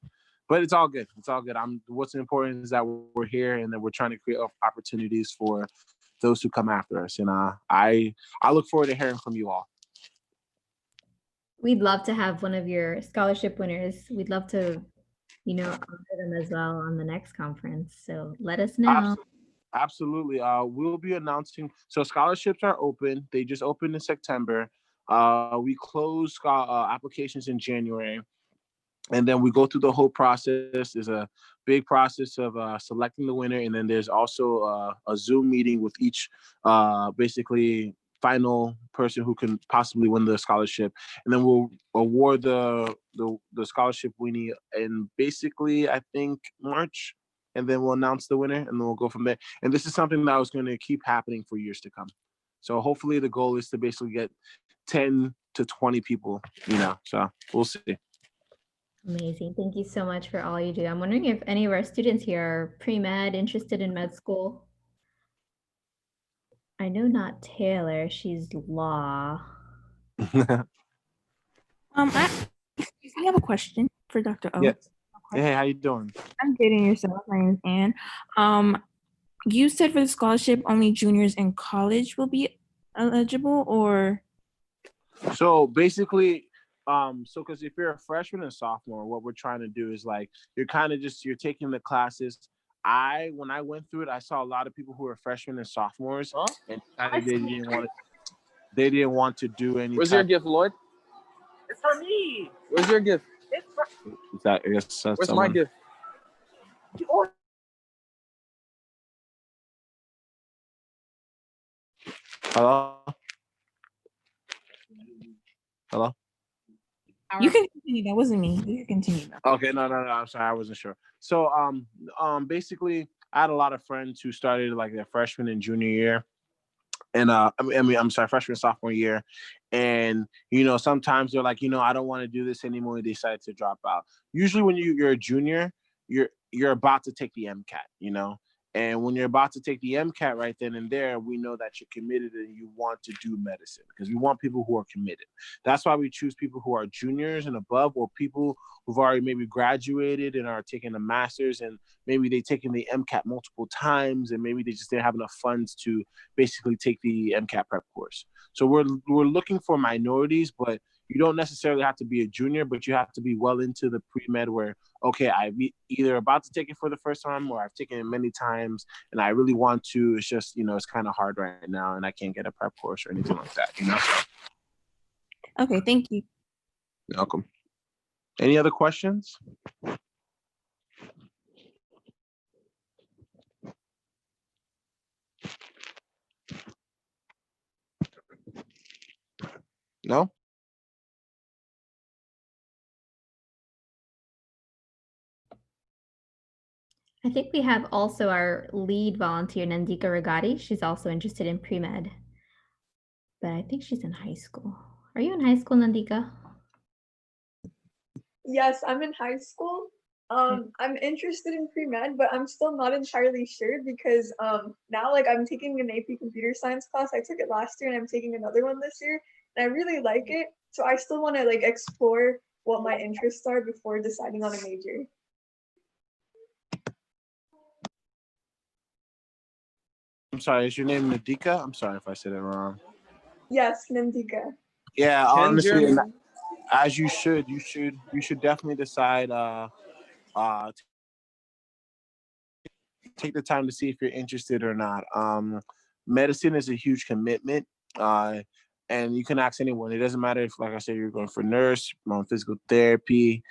But it's all good. It's all good. What's important is that we're here and that we're trying to create opportunities for those who come after us. And I look forward to hearing from you all. We'd love to have one of your scholarship winners. We'd love to, honor them as well on the next conference. So let us know. Absolutely. We'll be announcing. So scholarships are open. They just opened in September. We close applications in January. And then we go through the whole process. There's a big process of selecting the winner. And then there's also a Zoom meeting with each basically final person who can possibly win the scholarship. And then we'll award the scholarship winning in basically, I think, March. And then we'll announce the winner and then we'll go from there. And this is something that was going to keep happening for years to come. So hopefully the goal is to basically get 10 to 20 people, so we'll see. Amazing. Thank you so much for all you do. I'm wondering if any of our students here are pre-med, interested in med school. I know not Taylor, she's law. I have a question for Dr. O. Yes. Hey, how you doing? I'm good, and yourself? My name is Ann. You said for the scholarship, only juniors in college will be eligible, or? So basically, because if you're a freshman and sophomore, what we're trying to do is you're kind of you're taking the classes. When I went through it, I saw a lot of people who were freshmen and sophomores, and they didn't want to do any. Where's your gift, Lloyd? It's for me. Where's your gift? It's for Is that, I guess that's Where's someone. my gift? oh, Hello? Hello? You can continue. That wasn't me. You can continue. Okay, no. I'm sorry, I wasn't sure. So, basically, I had a lot of friends who started their freshman and junior year, and I'm sorry, freshman sophomore year, and sometimes they're like, I don't want to do this anymore. They decide to drop out. Usually, when you're a junior, you're about to take the MCAT, And when you're about to take the MCAT right then and there, we know that you're committed and you want to do medicine because we want people who are committed. That's why we choose people who are juniors and above, or people who've already maybe graduated and are taking a master's, and maybe they've taken the MCAT multiple times, and maybe they just didn't have enough funds to basically take the MCAT prep course. So we're looking for minorities, but you don't necessarily have to be a junior, but you have to be well into the pre-med where, okay, I'm either about to take it for the first time or I've taken it many times and I really want to. It's just, it's kind of hard right now and I can't get a prep course or anything like that, Okay, thank you. You're welcome. Any other questions? No? I think we have also our lead volunteer, Nandika Ragati. She's also interested in pre-med, but I think she's in high school. Are you in high school, Nandika? Yes, I'm in high school. I'm interested in pre-med, but I'm still not entirely sure because now I'm taking an AP computer science class. I took it last year and I'm taking another one this year, and I really like it. So I still want to explore what my interests are before deciding on a major. I'm sorry, is your name Nadika? I'm sorry if I said it wrong. Yes, Nandika. Yeah, honestly, as you should definitely decide take the time to see if you're interested or not. Medicine is a huge commitment, and you can ask anyone. It doesn't matter if, like I said, you're going for nurse, physical therapy,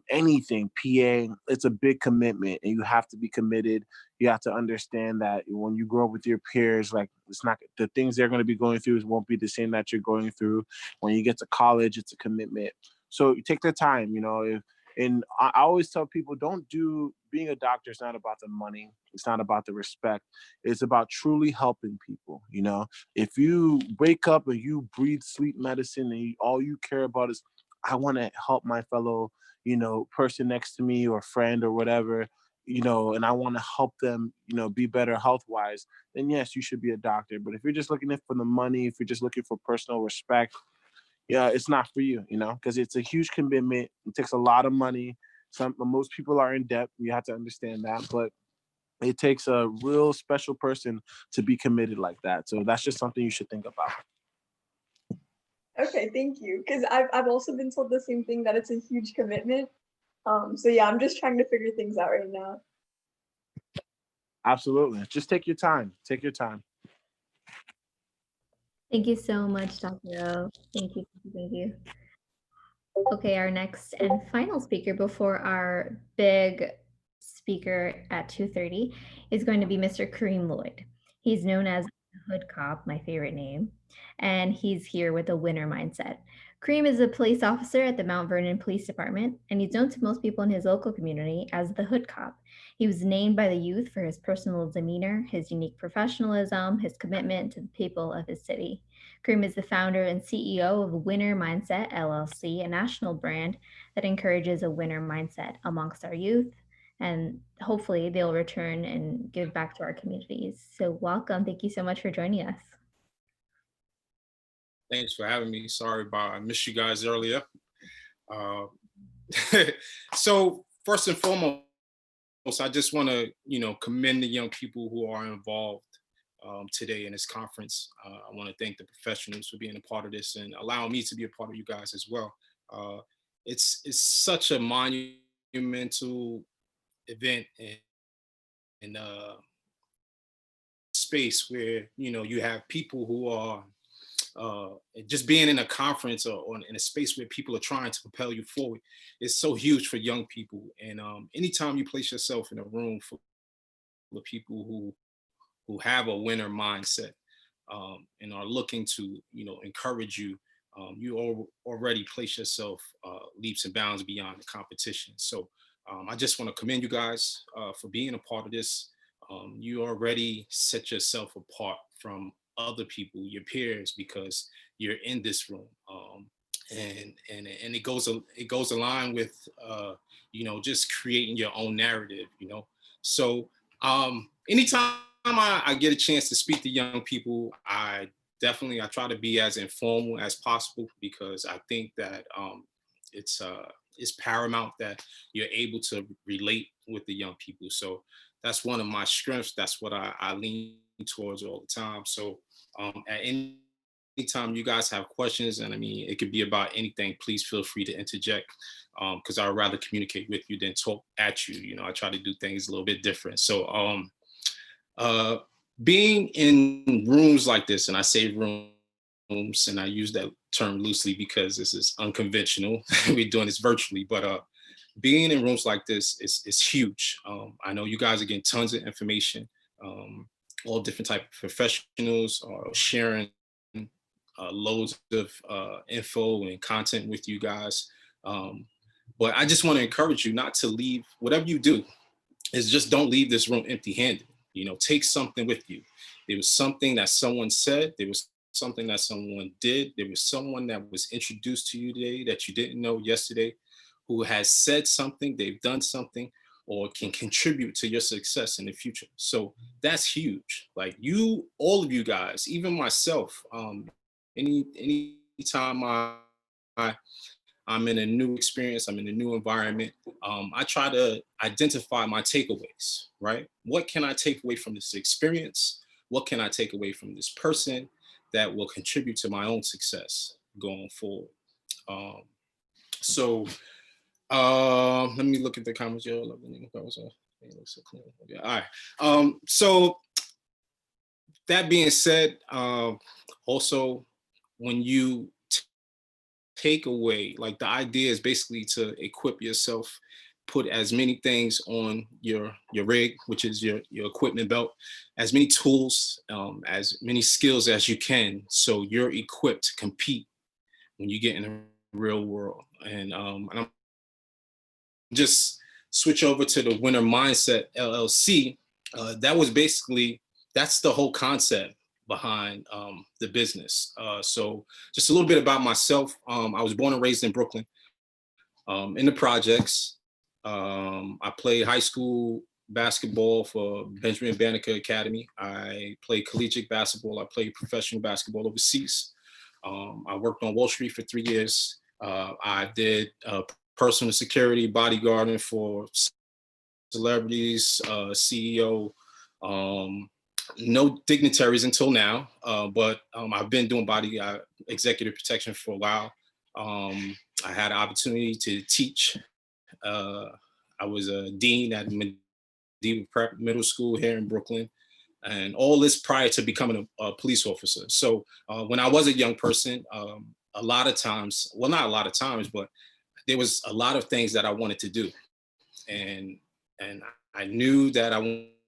anything, PA. It's a big commitment, and you have to be committed. You have to understand that when you grow up with your peers, it's not the things they're going to be going through won't be the same that you're going through. When you get to college, it's a commitment. So you take the time. And I always tell people, being a doctor is not about the money. It's not about the respect. It's about truly helping people. If you wake up and you breathe sleep medicine and all you care about is, I want to help my fellow, person next to me or friend or whatever, and I want to help them, be better health-wise, then yes, you should be a doctor. But if you're just looking for the money, if you're just looking for personal respect, yeah, it's not for you, because it's a huge commitment. It takes a lot of money. Most people are in debt. You have to understand that, but it takes a real special person to be committed like that. So that's just something you should think about. Okay, thank you. Because I've also been told the same thing, that it's a huge commitment. So yeah, I'm just trying to figure things out right now. Absolutely. Just take your time. Take your time. Thank you so much, Dr. O. Thank you. Thank you. Okay, our next and final speaker before our big speaker at 2:30 is going to be Mr. Kareem Lloyd. He's known as Hood Cop, my favorite name, and he's here with a winner mindset. Kareem is a police officer at the Mount Vernon Police Department, and he's known to most people in his local community as the Hood Cop. He was named by the youth for his personal demeanor, his unique professionalism, his commitment to the people of his city. Kareem is the founder and CEO of Winner Mindset LLC, a national brand that encourages a winner mindset amongst our youth, and hopefully they'll return and give back to our communities. So welcome. Thank you so much for joining us. Thanks for having me. Sorry I missed you guys earlier. So first and foremost, I just want to, commend the young people who are involved today in this conference. I want to thank the professionals for being a part of this and allowing me to be a part of you guys as well. It's such a monumental event and space where you have people who are just being in a conference or in a space where people are trying to propel you forward is so huge for young people. And anytime you place yourself in a room full of people who have a winner mindset and are looking to encourage you, you already place yourself leaps and bounds beyond the competition. So I just want to commend you guys for being a part of this. You already set yourself apart from other people, your peers, because you're in this room, and it goes along with just creating your own narrative. So anytime I get a chance to speak to young people, I try to be as informal as possible, because I think that it's paramount that you're able to relate with the young people. So that's one of my strengths. That's what I lean towards all the time. So at any time you guys have questions, and I mean, it could be about anything, please feel free to interject, because I'd rather communicate with you than talk at you. I try to do things a little bit different. So being in rooms like this, and I say rooms, and I use that term loosely because this is unconventional. We're doing this virtually, but being in rooms like this is huge. I know you guys are getting tons of information. All different type of professionals are sharing loads of info and content with you guys. But I just want to encourage you not to leave, whatever you do, is just don't leave this room empty-handed. Take something with you. There was something that someone said, there was something that someone did, there was someone that was introduced to you today that you didn't know yesterday, who has said something, they've done something, or can contribute to your success in the future. So that's huge. Like all of you guys, even myself, anytime I'm in a new experience, I'm in a new environment, I try to identify my takeaways, right? What can I take away from this experience? What can I take away from this person that will contribute to my own success going forward? Let me look at the comments. All right. So that being said, also when you take away, like, the idea is basically to equip yourself, put as many things on your rig, which is your equipment belt, as many tools, as many skills as you can, so you're equipped to compete when you get in the real world. And I'm just switch over to the Winner Mindset LLC, that was basically, that's the whole concept behind the business. So just a little bit about myself. I was born and raised in Brooklyn, in the projects. I played high school basketball for Benjamin Banneker Academy. I played collegiate basketball. I played professional basketball overseas. I worked on Wall Street for 3 years. I did personal security, bodyguarding for celebrities, CEO, no dignitaries until now, but I've been doing executive protection for a while. I had an opportunity to teach. I was a dean at Medieval Prep Middle School here in Brooklyn, and all this prior to becoming a police officer. So when I was a young person, a lot of times, well, not a lot of times, but there was a lot of things that I wanted to do. And I knew that I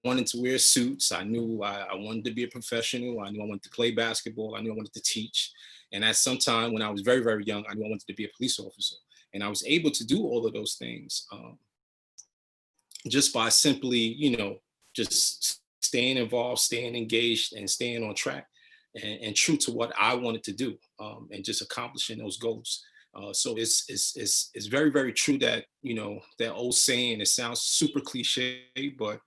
wanted to wear suits. I knew I wanted to be a professional. I knew I wanted to play basketball. I knew I wanted to teach. And at some time when I was very, very young, I knew I wanted to be a police officer. And I was able to do all of those things just by simply, just staying involved, staying engaged, and staying on track and true to what I wanted to do, and just accomplishing those goals. So it's very, very true that, that old saying, it sounds super cliche, but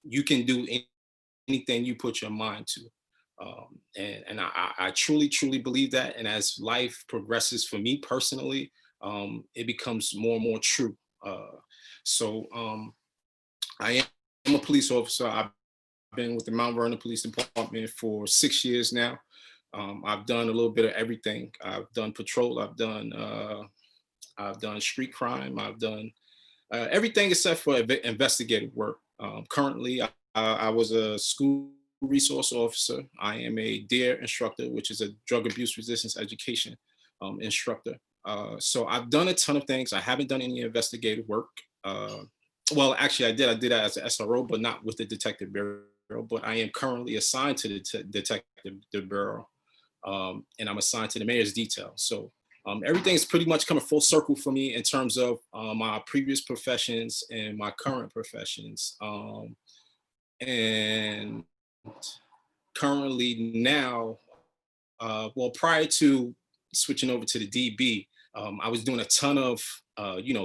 you can do anything you put your mind to. And I truly, truly believe that. And as life progresses for me personally, it becomes more and more true. So I am a police officer. I've been with the Mount Vernon Police Department for 6 years now. I've done a little bit of everything. I've done patrol. I've done street crime. I've done everything except for investigative work. Currently, I was a school resource officer. I am a DARE instructor, which is a drug abuse resistance education instructor. So I've done a ton of things. I haven't done any investigative work. Well, actually, I did that as an SRO, but not with the Detective Bureau. But I am currently assigned to the Detective Bureau, and I'm assigned to the Mayor's Detail. So everything's pretty much coming full circle for me in terms of my previous professions and my current professions. And currently now, well, prior to switching over to the DB, I was doing a ton of,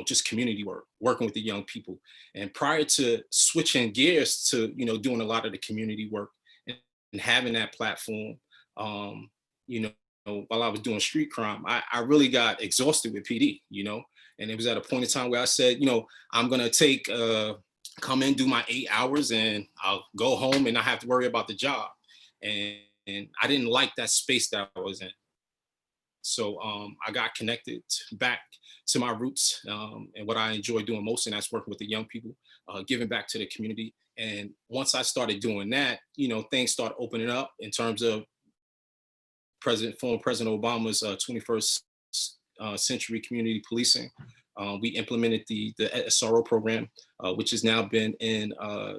just community work, working with the young people. And prior to switching gears to, doing a lot of the community work and having that platform, while I was doing street crime, I really got exhausted with PD, and it was at a point in time where I said, I'm going to come in, do my 8 hours, and I'll go home and not have to worry about the job. And I didn't like that space that I was in. So I got connected back to my roots and what I enjoy doing most, and that's working with the young people, giving back to the community. And once I started doing that, things started opening up in terms of former President Obama's 21st century community policing. We implemented the SRO program, which has now been in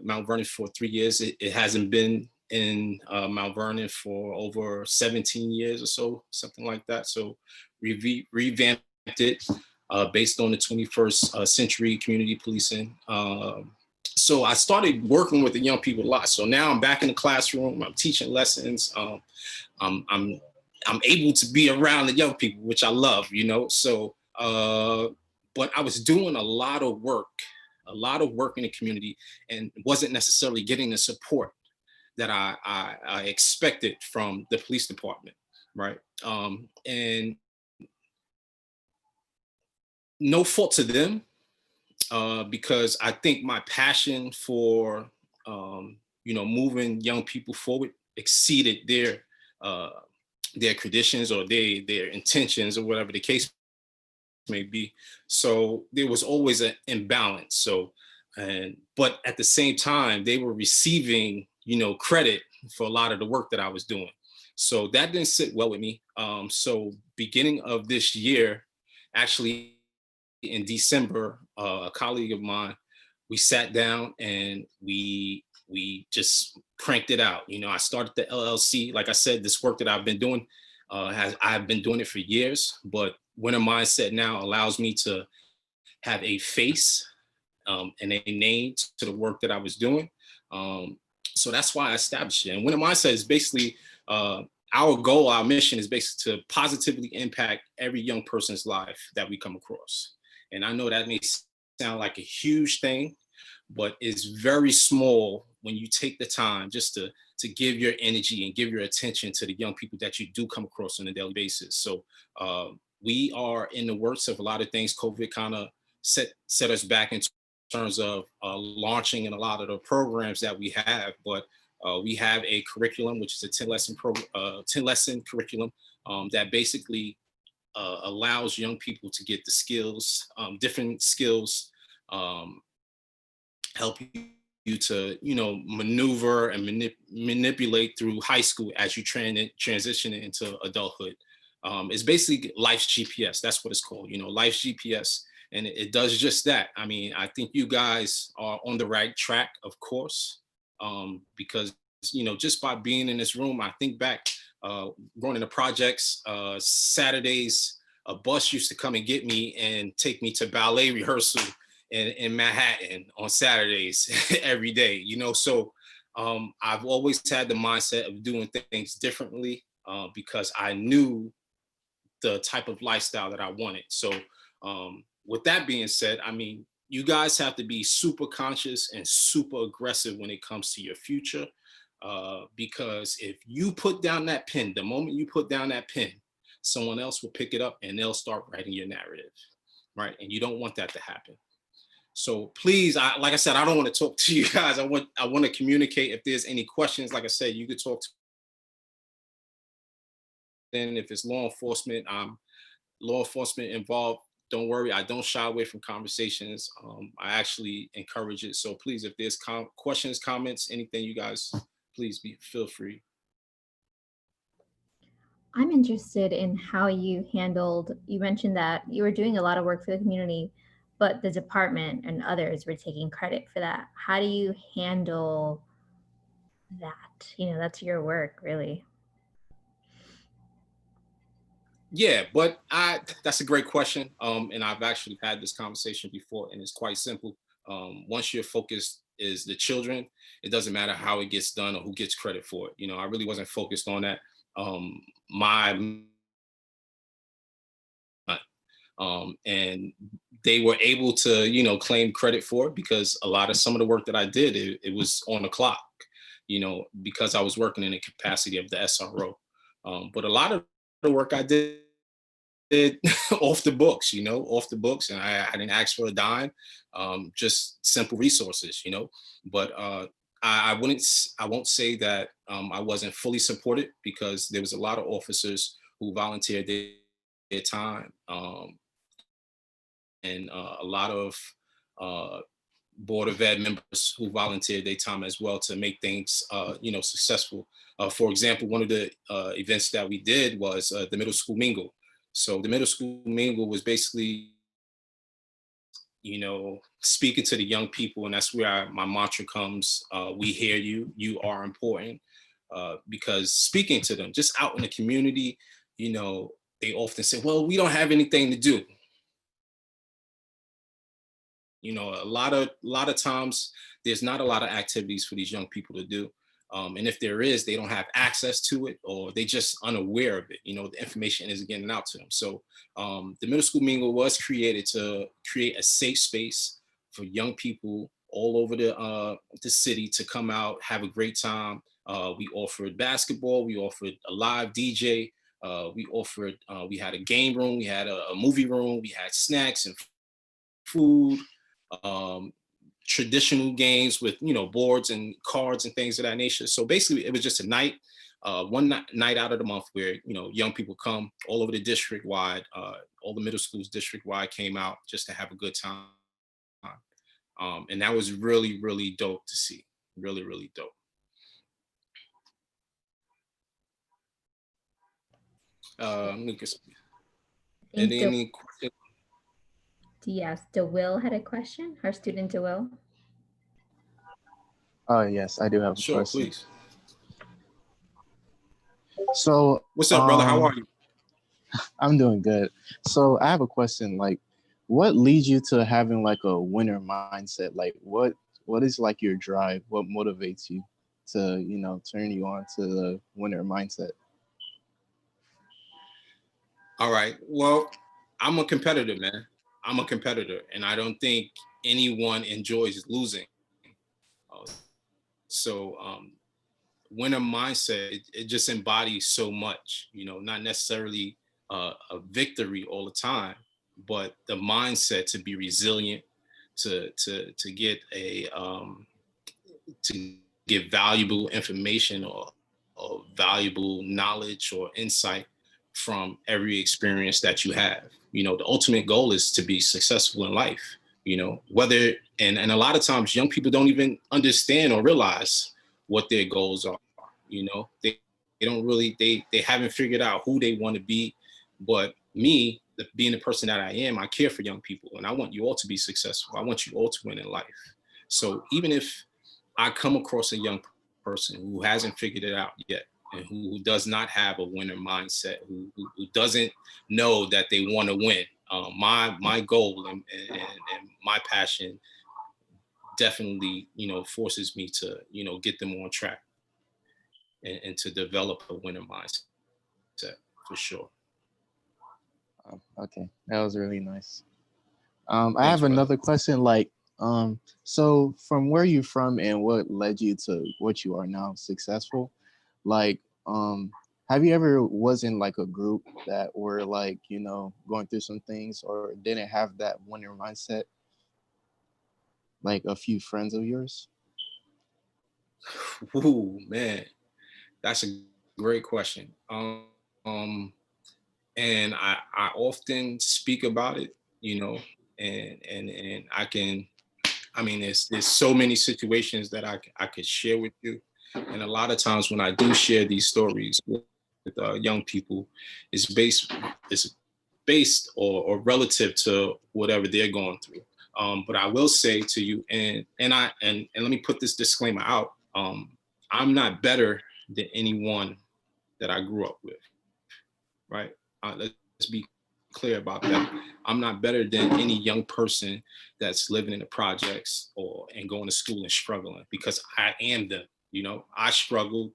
Mount Vernon for 3 years. It hasn't been in Mount Vernon for over 17 years or so, something like that. So we revamped it based on the 21st century community policing. So I started working with the young people a lot. So now I'm back in the classroom. I'm teaching lessons. I'm able to be around the young people, which I love, So, but I was doing a lot of work in the community, and wasn't necessarily getting the support that I expected from the police department, right? And no fault to them, because I think my passion for, moving young people forward exceeded their traditions or their intentions, or whatever the case may be. So there was always an imbalance. So, but at the same time, they were receiving, credit for a lot of the work that I was doing. So that didn't sit well with me. So beginning of this year, actually in December, a colleague of mine, we sat down and we just cranked it out. I started the LLC. Like I said, this work that I've been doing, I've been doing it for years, but Winner Mindset now allows me to have a face and a name to the work that I was doing. So that's why I established it. And Winner Mindset is basically our goal, our mission is basically to positively impact every young person's life that we come across. And I know that may sound like a huge thing, but it's very small when you take the time just to give your energy and give your attention to the young people that you do come across on a daily basis. So we are in the works of a lot of things. COVID kind of set us back in terms of launching in a lot of the programs that we have, but we have a curriculum, which is a 10 lesson curriculum that basically allows young people to get the skills, different skills, help you to, maneuver and manipulate through high school as you transition into adulthood. It's basically life's GPS. That's what it's called, life's GPS. And it does just that. I mean, I think you guys are on the right track, of course, because, just by being in this room, I think back, going into projects, Saturdays, a bus used to come and get me and take me to ballet rehearsal in Manhattan on Saturdays every day, So I've always had the mindset of doing things differently because I knew the type of lifestyle that I wanted. So with that being said, I mean, you guys have to be super conscious and super aggressive when it comes to your future. Because if you put down that pen, the moment you put down that pen, someone else will pick it up and they'll start writing your narrative, right? And you don't want that to happen. So please, like I said, I don't want to talk to you guys. I want to communicate. If there's any questions, like I said, you could talk to. Then if it's law enforcement involved, don't worry. I don't shy away from conversations. I actually encourage it. So please, if there's questions, comments, anything, you guys, please feel free. I'm interested in how you mentioned that you were doing a lot of work for the community, but the department and others were taking credit for that. How do you handle that? That's your work, really. Yeah, but that's a great question. And I've actually had this conversation before, and it's quite simple. Once your focus is the children, it doesn't matter how it gets done or who gets credit for it. I really wasn't focused on that. And they were able to, claim credit for it because some of the work that I did, it was on the clock, because I was working in the capacity of the SRO. But a lot of the work I did off the books, and I didn't ask for a dime, just simple resources, But I won't say that I wasn't fully supported because there was a lot of officers who volunteered their time, and a lot of Board of Ed members who volunteered their time as well to make things, successful. For example, one of the events that we did was the middle school mingle. So the middle school mingle was basically, speaking to the young people, and that's where my mantra comes. We hear you. You are important. Because speaking to them, just out in the community, they often say, "Well, we don't have anything to do." A lot of times there's not a lot of activities for these young people to do. And if there is, they don't have access to it, or they just unaware of it. The information isn't getting out to them. So the middle school mingle was created to create a safe space for young people all over the city to come out, have a great time. We offered basketball. We offered a live DJ. We had a game room. We had a movie room. We had snacks and food. Traditional games with boards and cards and things of that nature. So basically it was just a night, one night out of the month where young people come all over the district wide, all the middle schools district wide came out just to have a good time. And that was really, really dope to see. Really, really dope. Lucas, any questions? Yes, DeWill had a question. Our student DeWill. Yes, I do have a question. Sure, please. So what's up, brother? How are you? I'm doing good. So I have a question. Like, what leads you to having like a winner mindset? Like what is like your drive? What motivates you to, you know, turn you on to the winner mindset? All right. Well, I'm a competitor, man. I'm a competitor, and I don't think anyone enjoys losing. Uh, so winner mindset, it just embodies so much, you know, not necessarily a victory all the time, but the mindset to be resilient, to get to get valuable information or valuable knowledge or insight from every experience that you have. You know, the ultimate goal is to be successful in life, you know, whether, and a lot of times young people don't even understand or realize what their goals are. You know, they don't really, they haven't figured out who they want to be. But me, being the person that I am, I care for young people and I want you all to be successful. I want you all to win in life. So even if I come across a young person who hasn't figured it out yet and who does not have a winner mindset, who doesn't know that they want to win, my goal and my passion definitely, you know, forces me to, you know, get them on track and to develop a winner mindset for sure. Okay, that was really nice. I Thanks, have brother. another question. Like, so from where you're from and what led you to what you are now, successful, like, have you ever was in like a group that were like, you know, going through some things or didn't have that winner mindset? Like a few friends of yours? Ooh, man, that's a great question. And I often speak about it, you know, and I mean, there's so many situations that I could share with you. And a lot of times when I do share these stories with young people, it's based or relative to whatever they're going through. But I will say to you, and let me put this disclaimer out. I'm not better than anyone that I grew up with, right? Let's be clear about that. I'm not better than any young person that's living in the projects and going to school and struggling, because I am them. You know, I struggled,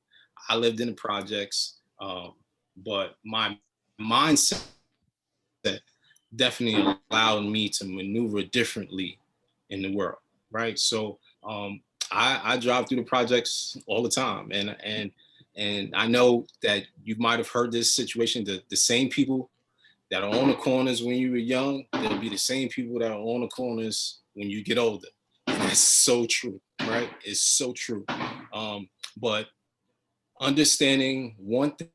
I lived in the projects, but my mindset definitely allowed me to maneuver differently in the world, right? So I drive through the projects all the time, and I know that you might have heard this situation. The same people that are on the corners when you were young, they'll be the same people that are on the corners when you get older. And that's so true, right? It's so true. But understanding one thing.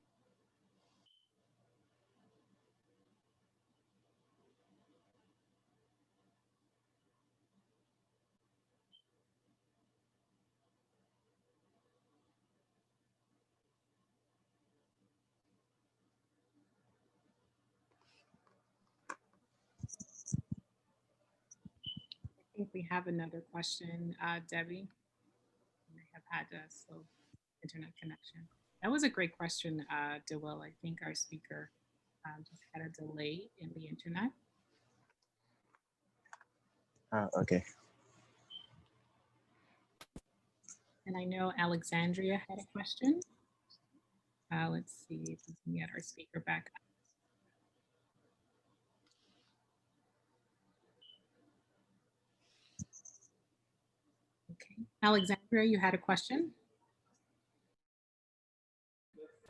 I think we have another question, Debbie. We may have had a slow internet connection. That was a great question, DeWill. I think our speaker just had a delay in the internet. Okay. And I know Alexandria had a question. Let's see if we can get our speaker back up. Okay, Alexandria, you had a question?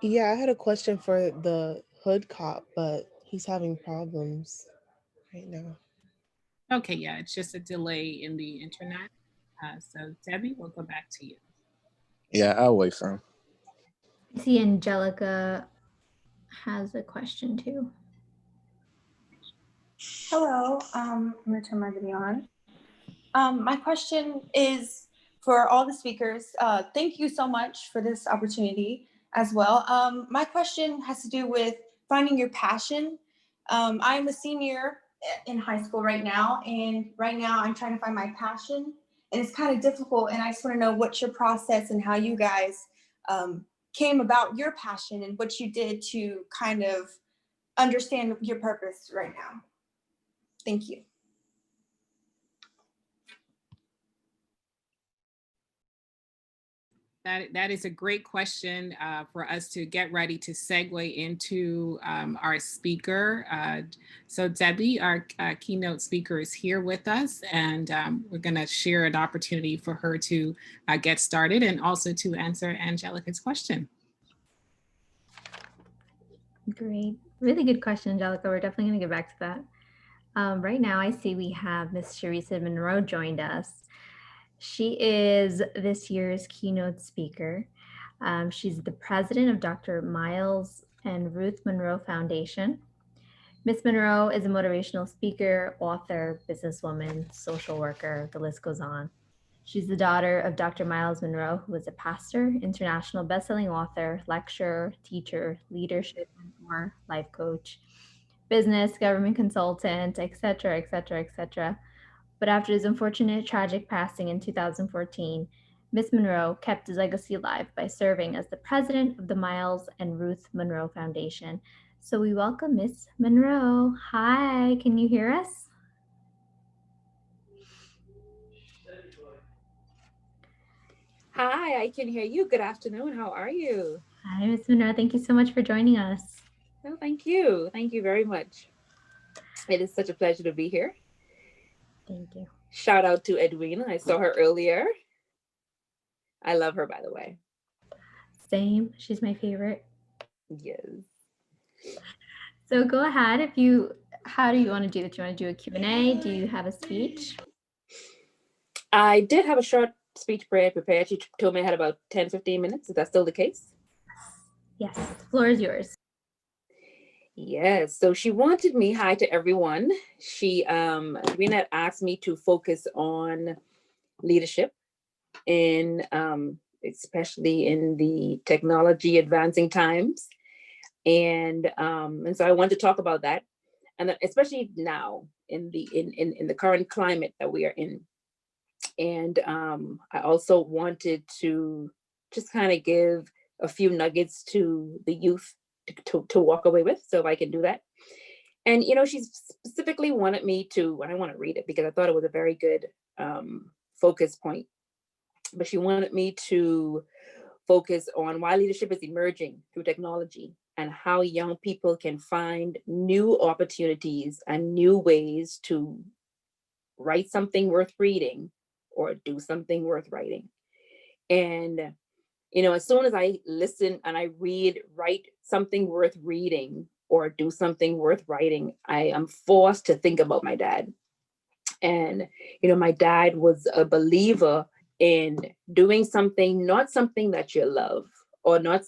Yeah, I had a question for the hood cop, but he's having problems right now. Okay, yeah, it's just a delay in the internet. So Debbie, we'll go back to you. Yeah, I'll wait for him. I see Angelica has a question too. Hello, I'm gonna turn my video on. My question is for all the speakers. Thank you so much for this opportunity as well. My question has to do with finding your passion. I'm a senior in high school right now, and right now I'm trying to find my passion, and it's kind of difficult, and I just want to know what's your process and how you guys came about your passion and what you did to kind of understand your purpose right now. Thank you. That is a great question for us to get ready to segue into our speaker. So Debbie, our keynote speaker, is here with us, and we're going to share an opportunity for her to get started and also to answer Angelica's question. Great. Really good question, Angelica. We're definitely going to get back to that. Right now, I see we have Miss Charisa Munroe joined us. She is this year's keynote speaker. She's the president of Dr. Miles and Ruth Munroe Foundation. Miss Munroe is a motivational speaker, author, businesswoman, social worker, the list goes on. She's the daughter of Dr. Miles Munroe, who is a pastor, international bestselling author, lecturer, teacher, leadership mentor, life coach, business, government consultant, etc., etc., etc. But after his unfortunate tragic passing in 2014, Miss Munroe kept his legacy alive by serving as the president of the Miles and Ruth Munroe Foundation. So we welcome Miss Munroe. Hi, can you hear us? Hi, I can hear you. Good afternoon. How are you? Hi, Miss Munroe. Thank you so much for joining us. No, thank you. Thank you very much. It is such a pleasure to be here. Thank you. Shout out to Edwina. I saw her earlier. I love her, by the way. Same. She's my favorite. Yes. So go ahead. How do you want to do it? Do you want to do a Q&A? Do you have a speech? I did have a short speech prepared. She told me I had about 10, 15 minutes. Is that still the case? Yes, the floor is yours. Yes. So she wanted me, hi to everyone. Edwina asked me to focus on leadership in especially in the technology advancing times. And so I wanted to talk about that. And especially now in the current climate that we are in. And I also wanted to just kind of give a few nuggets to the youth to walk away with, so I can do that. And, she specifically wanted me to, and I want to read it because I thought it was a very good focus point, but she wanted me to focus on why leadership is emerging through technology and how young people can find new opportunities and new ways to write something worth reading or do something worth writing. And, as soon as I listen and I write something worth reading or do something worth writing, I am forced to think about my dad. And, my dad was a believer in doing something, not something that you love, or not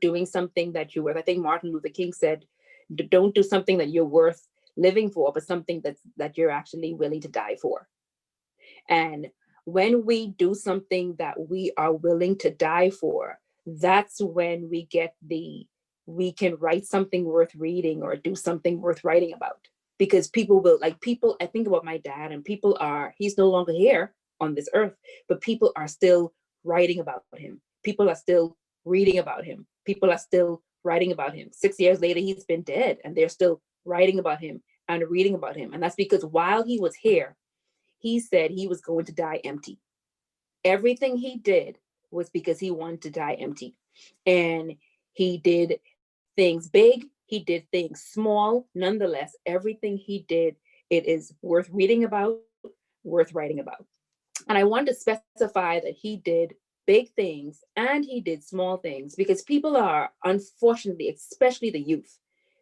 doing something that you're worth. I think Martin Luther King said, don't do something that you're worth living for, but something that you're actually willing to die for. And when we do something that we are willing to die for, that's when we can write something worth reading or do something worth writing about. Because I think about my dad, and he's no longer here on this earth, but people are still writing about him. People are still reading about him. People are still writing about him. 6 years later, he's been dead, and they're still writing about him and reading about him. And that's because while he was here, he said he was going to die empty. Everything he did was because he wanted to die empty. And he did things big, he did things small. Nonetheless, everything he did, it is worth reading about, worth writing about. And I wanted to specify that he did big things and he did small things, because people are, unfortunately, especially the youth,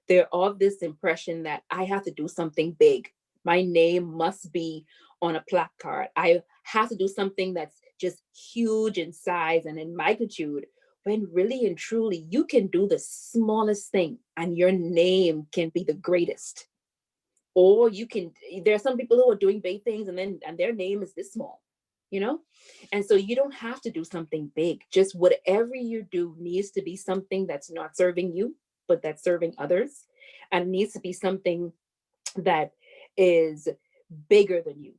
they're of this impression that I have to do something big. My name must be on a placard. I have to do something that's just huge in size and in magnitude, when really and truly you can do the smallest thing and your name can be the greatest. Or there are some people who are doing big things and their name is this small, And so you don't have to do something big. Just whatever you do needs to be something that's not serving you, but that's serving others. And needs to be something that is bigger than you.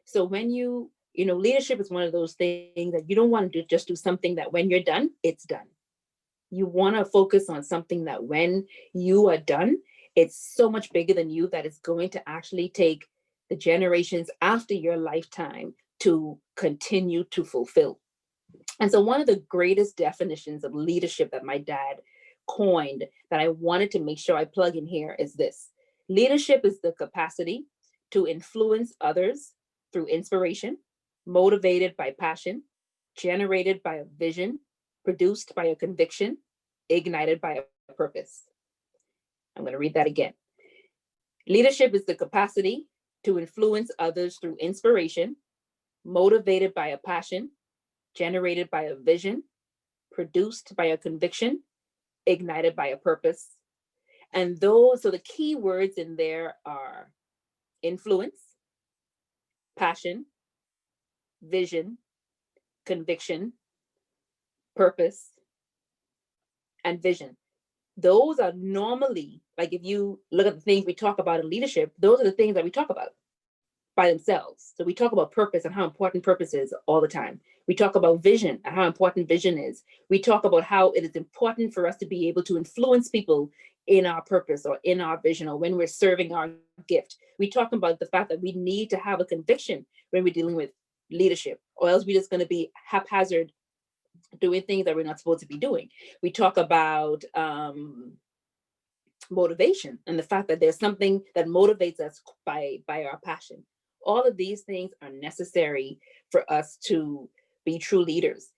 So when leadership is one of those things that you don't want to just do something that when you're done, it's done. You want to focus on something that when you are done, it's so much bigger than you that it's going to actually take the generations after your lifetime to continue to fulfill. And so one of the greatest definitions of leadership that my dad coined that I wanted to make sure I plug in here is this. Leadership is the capacity to influence others through inspiration, motivated by passion, generated by a vision, produced by a conviction, ignited by a purpose. I'm going to read that again. Leadership is the capacity to influence others through inspiration, motivated by a passion, generated by a vision, produced by a conviction, ignited by a purpose. And so the key words in there are influence, passion, vision, conviction, purpose, and vision. Those are normally, like if you look at the things we talk about in leadership, those are the things that we talk about by themselves. So we talk about purpose and how important purpose is all the time. We talk about vision and how important vision is. We talk about how it is important for us to be able to influence people in our purpose or in our vision or when we're serving our gift. We talk about the fact that we need to have a conviction when we're dealing with leadership, or else we're just going to be haphazard doing things that we're not supposed to be doing. We talk about motivation and the fact that there's something that motivates us by our passion. All of these things are necessary for us to be true leaders.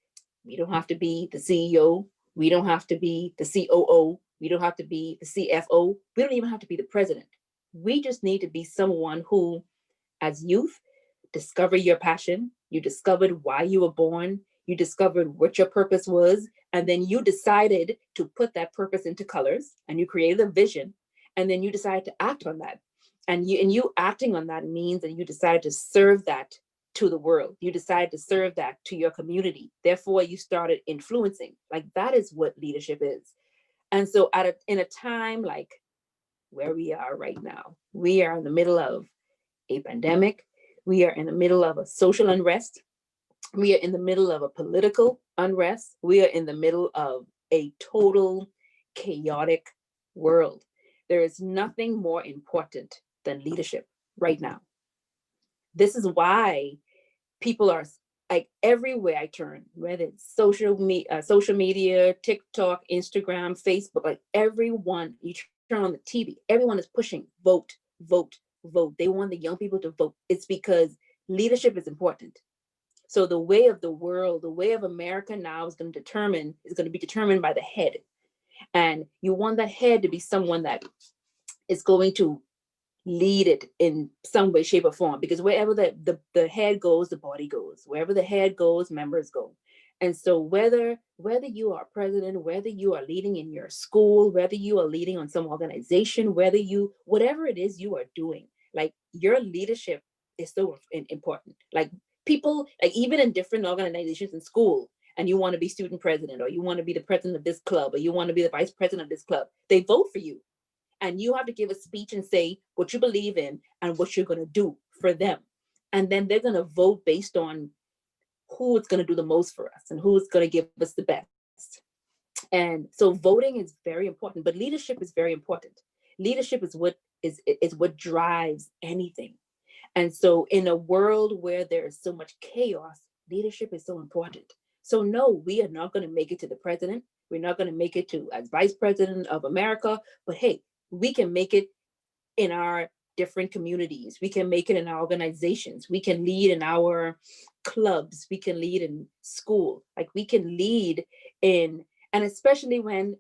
We don't have to be the CEO. We don't have to be the COO. We don't have to be the CFO. We don't even have to be the president. We just need to be someone who, as youth, discover your passion. You discovered why you were born. You discovered what your purpose was. And then you decided to put that purpose into colors, and you created a vision. And then you decided to act on that. And you acting on that means that you decided to serve that to the world. You decided to serve that to your community. Therefore, you started influencing. Like, that is what leadership is. And so in a time like where we are right now, we are in the middle of a pandemic. We are in the middle of a social unrest. We are in the middle of a political unrest. We are in the middle of a total chaotic world. There is nothing more important than leadership right now. This is why people are like everywhere I turn, whether it's social media, TikTok, Instagram, Facebook, like everyone, you turn on the TV, everyone is pushing vote, vote, vote. They want the young people to vote. It's because leadership is important. So the way of the world, the way of America now is going to be determined by the head. And you want that head to be someone that is going to lead it in some way, shape, or form, because wherever the head goes, the body goes. Wherever the head goes, members go. And so whether you are president, whether you are leading in your school, whether you are leading on some organization, whatever it is you are doing, like, your leadership is so important. Like, people, like, even in different organizations in school, and you want to be student president, or you want to be the president of this club, or you want to be the vice president of this club, they vote for you. And you have to give a speech and say what you believe in and what you're going to do for them. And then they're going to vote based on who is going to do the most for us and who is going to give us the best. And so voting is very important, but leadership is very important. Leadership is what drives anything. And so in a world where there is so much chaos, leadership is so important. So no, we are not going to make it to the president. We're not going to make it to as vice president of America, but hey, we can make it in our different communities. We can make it in our organizations. We can lead in our clubs. We can lead in school. Like, we can lead in, and especially when,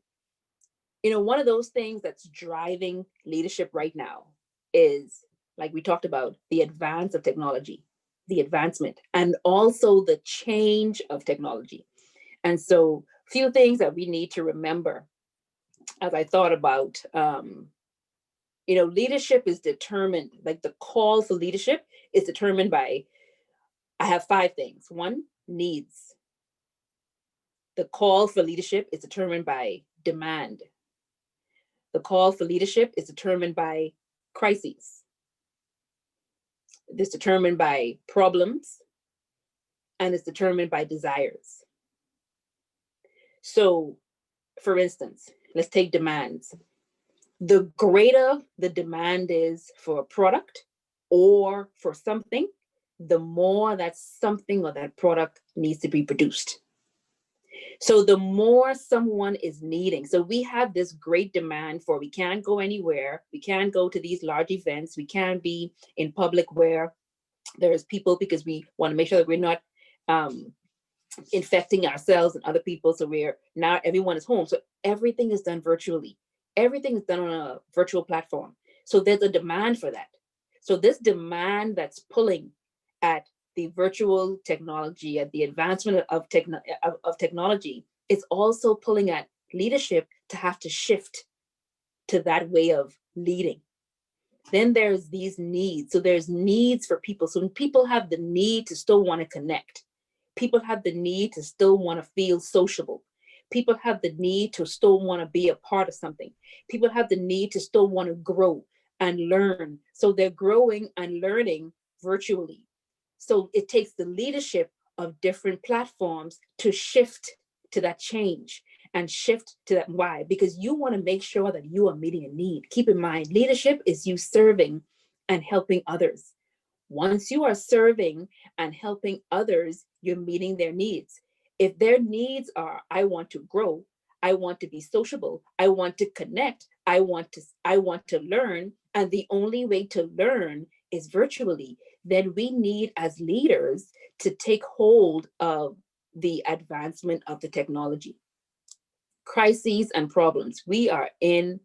one of those things that's driving leadership right now is, like we talked about, the advance of technology, the advancement, and also the change of technology. And so few things that we need to remember as I thought about, leadership is determined, like the call for leadership is determined by, I have 5 things. 1, needs. The call for leadership is determined by demand. The call for leadership is determined by crises. It's determined by problems, and it's determined by desires. So, for instance, let's take demands. The greater the demand is for a product or for something, the more that something or that product needs to be produced. So the more someone is needing, so we have this great demand for, we can't go anywhere, we can't go to these large events, we can't be in public where there's people, because we want to make sure that we're not infecting ourselves and other people. So now everyone is home. So everything is done virtually. Everything is done on a virtual platform. So there's a demand for that. So this demand that's pulling at the virtual technology, at the advancement of technology, is also pulling at leadership to have to shift to that way of leading. Then there's these needs. So there's needs for people. So when people have the need to still want to connect, people have the need to still want to feel sociable. People have the need to still want to be a part of something. People have the need to still want to grow and learn. So they're growing and learning virtually. So it takes the leadership of different platforms to shift to that change and shift to that why, because you want to make sure that you are meeting a need. Keep in mind, leadership is you serving and helping others. Once you are serving and helping others, you're meeting their needs. If their needs are, I want to grow, I want to be sociable, I want to connect, I want to learn, and the only way to learn is virtually, then we need as leaders to take hold of the advancement of the technology. Crises and problems. We are in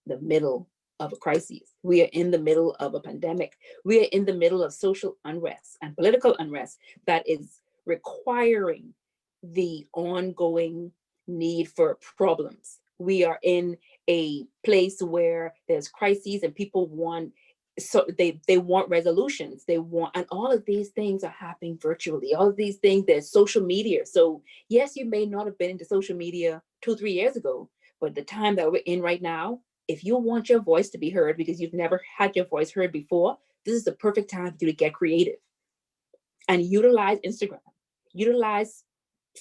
the middle of a crisis. We are in the middle of a pandemic. We are in the middle of social unrest and political unrest that is requiring the ongoing need for problems. We are in a place where there's crises and people want, so they want resolutions, they want, and all of these things are happening virtually. All of these things, there's social media. So yes, you may not have been into social media 2-3 years ago, but the time that we're in right now, if you want your voice to be heard because you've never had your voice heard before, this is the perfect time for you to get creative and utilize Instagram, utilize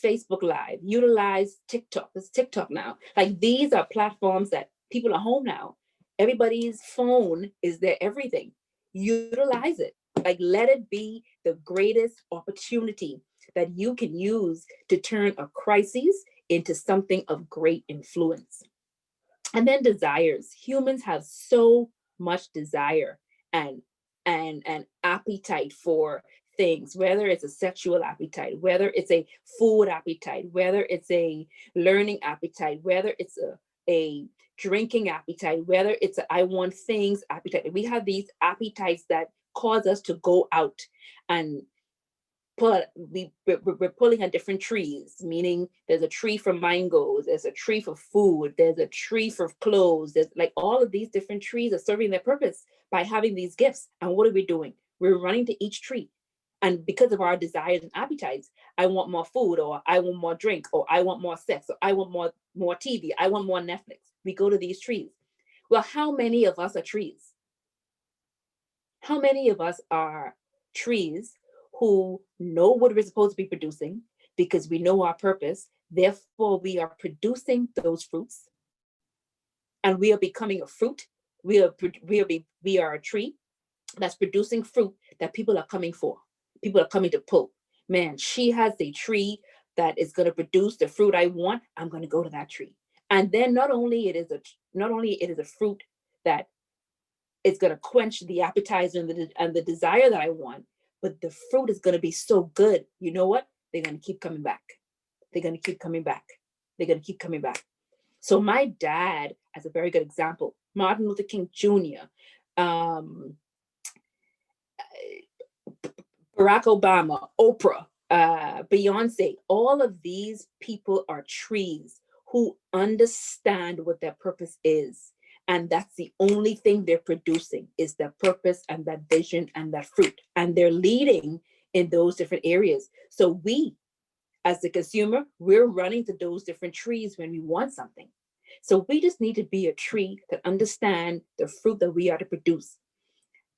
Facebook Live, utilize TikTok. It's TikTok now. Like, these are platforms that people are home now. Everybody's phone is their everything. Utilize it. Like, let it be the greatest opportunity that you can use to turn a crisis into something of great influence. And then desires. Humans have so much desire and appetite for things, whether it's a sexual appetite, whether it's a food appetite, whether it's a learning appetite, whether it's a drinking appetite, whether it's a I want things appetite. We have these appetites that cause us to go out and we're pulling on different trees, meaning there's a tree for mangoes, there's a tree for food, there's a tree for clothes. There's like all of these different trees are serving their purpose by having these gifts. And what are we doing? We're running to each tree. And because of our desires and appetites, I want more food, or I want more drink, or I want more sex, or I want more TV, I want more Netflix. We go to these trees. Well, how many of us are trees? How many of us are trees who know what we're supposed to be producing because we know our purpose? Therefore, we are producing those fruits, and we are becoming a fruit. We are a tree that's producing fruit that people are coming for. People are coming to pull. Man, she has a tree that is going to produce the fruit I want. I'm going to go to that tree. And then not only it is a fruit that is going to quench the appetizer and the desire that I want, but the fruit is going to be so good. You know what? They're going to keep coming back. They're going to keep coming back. They're going to keep coming back. So my dad, as a very good example, Martin Luther King Jr., Barack Obama, Oprah, Beyonce, all of these people are trees who understand what their purpose is. And that's the only thing they're producing is their purpose and that vision and that fruit. And they're leading in those different areas. So we, as the consumer, we're running to those different trees when we want something. So we just need to be a tree that understand the fruit that we are to produce,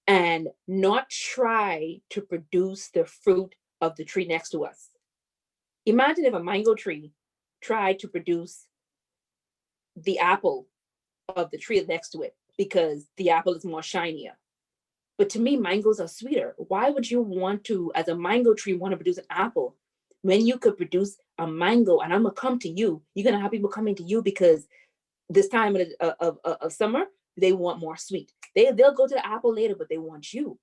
and not try to produce the fruit of the tree next to us. Imagine if a mango tree tried to produce the apple of the tree next to it because the apple is more shinier. But to me, mangoes are sweeter. Why would you want to, as a mango tree, want to produce an apple When you could produce a mango and I'm gonna come to you, you're gonna have people coming to you because this time of summer, they want more sweet. They'll go to the apple later, but they want you.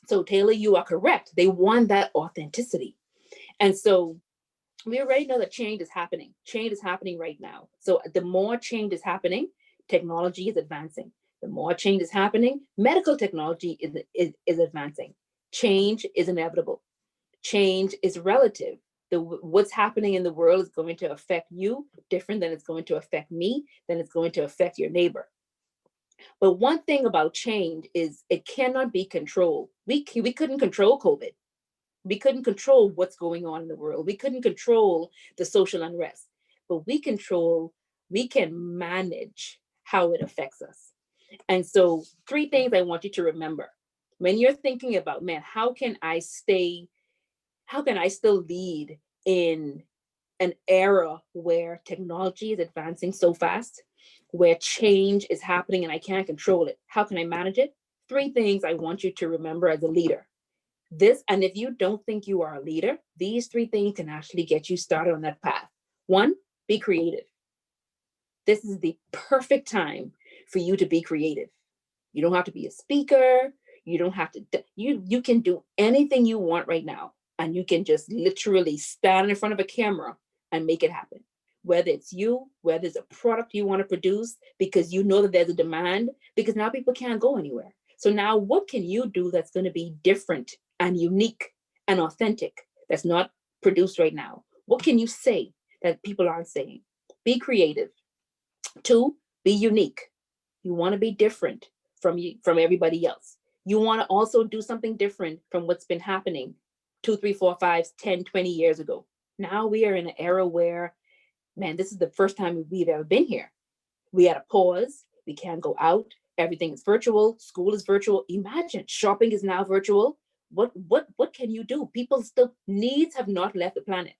So Taylor, you are correct. They want that authenticity. And so we already know that change is happening. Change is happening right now. So the more change is happening, technology is advancing. The more change is happening, medical technology is advancing. Change is inevitable. Change is relative. What's happening in the world is going to affect you different than it's going to affect me, than it's going to affect your neighbor. But one thing about change is it cannot be controlled. We couldn't control COVID. We couldn't control what's going on in the world. We couldn't control the social unrest, but we can manage how it affects us. And so 3 things I want you to remember. When you're thinking about, man, how can I still lead in an era where technology is advancing so fast, where change is happening and I can't control it? How can I manage it? 3 things I want you to remember as a leader. And if you don't think you are a leader, these 3 things can actually get you started on that path. 1, be creative. This is the perfect time for you to be creative. You don't have to be a speaker. You don't have to, you can do anything you want right now. And you can just literally stand in front of a camera and make it happen. Whether it's you, whether it's a product you want to produce, because you know that there's a demand, because now people can't go anywhere. So now what can you do that's going to be different and unique and authentic that's not produced right now? What can you say that people aren't saying? Be creative. 2, be unique. You want to be different from everybody else. You want to also do something different from what's been happening 2, 3, 4, 5, 10, 20 years ago. Now we are in an era where, man, this is the first time we've ever been here. We had a pause. We can't go out. Everything is virtual. School is virtual. Imagine shopping is now virtual. What can you do? People's needs have not left the planet.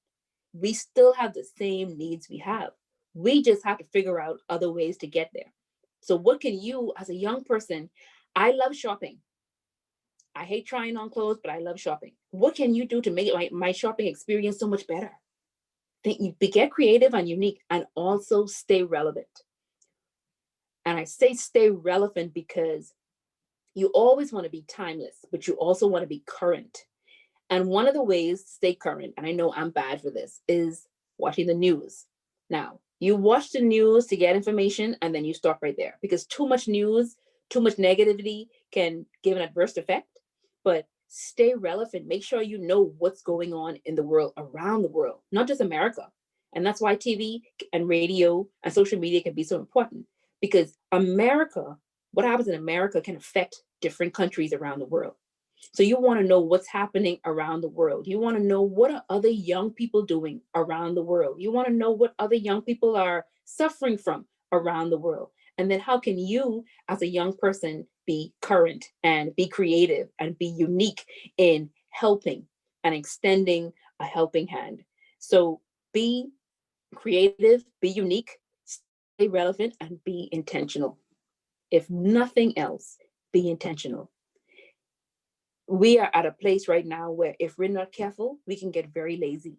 We still have the same needs we have. We just have to figure out other ways to get there. So what can you, as a young person, I love shopping. I hate trying on clothes, but I love shopping. What can you do to make my shopping experience so much better? Get creative and unique, and also stay relevant. And I say stay relevant because you always want to be timeless, but you also want to be current. And one of the ways to stay current, and I know I'm bad for this, is watching the news. Now, you watch the news to get information, and then you stop right there, because too much news, too much negativity can give an adverse effect. But stay relevant. Make sure you know what's going on in the world, around the world, not just America. And that's why TV and radio and social media can be so important, because what happens in America can affect different countries around the world. So you want to know what's happening around the world. You want to know what are other young people doing around the world. You want to know what other young people are suffering from around the world. And then how can you, as a young person, be current and be creative and be unique in helping and extending a helping hand? So be creative, be unique, stay relevant, and be intentional. If nothing else, be intentional. We are at a place right now where if we're not careful, we can get very lazy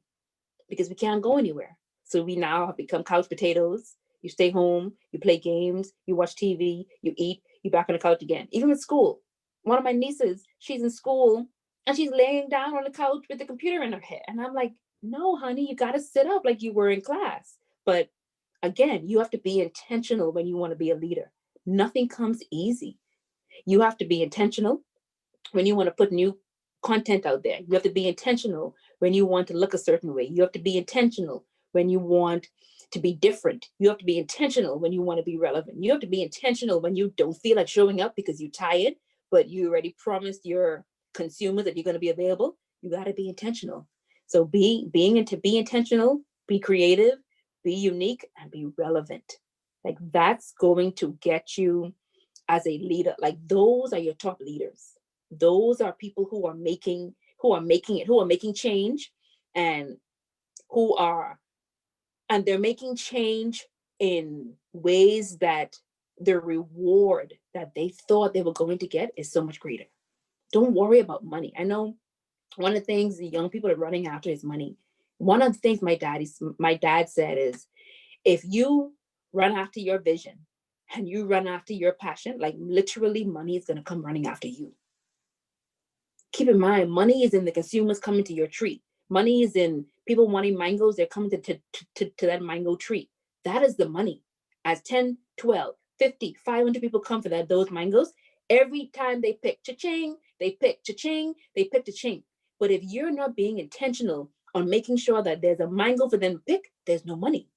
because we can't go anywhere. So we now have become couch potatoes. You stay home, you play games, you watch TV, you eat, you're back on the couch again. Even with school. One of my nieces, she's in school and she's laying down on the couch with the computer in her head. And I'm like, no, honey, you got to sit up like you were in class. But again, you have to be intentional when you want to be a leader. Nothing comes easy. You have to be intentional when you want to put new content out there. You have to be intentional when you want to look a certain way. You have to be intentional when you want to be different. You have to be intentional when you want to be relevant. You have to be intentional when you don't feel like showing up because you're tired, but you already promised your consumers that you're going to be available. You got to be intentional. So be intentional, be creative, be unique, and be relevant. Like that's going to get you as a leader. Like those are your top leaders. Those are people who are making change, and they're making change in ways that the reward that they thought they were going to get is so much greater. Don't worry about money. I know One of the things the young people are running after is money. One of the things my dad said is, if you run after your vision and you run after your passion, like literally money is going to come running after you. Keep in mind, money is in the consumers coming to your tree. Money is in people wanting mangoes. They're coming to that mango tree. That is the money. As 10, 12, 50, 500 people come for those mangoes, every time they pick cha-ching, they pick cha-ching, they pick cha-ching. But if you're not being intentional on making sure that there's a mango for them to pick, there's no money.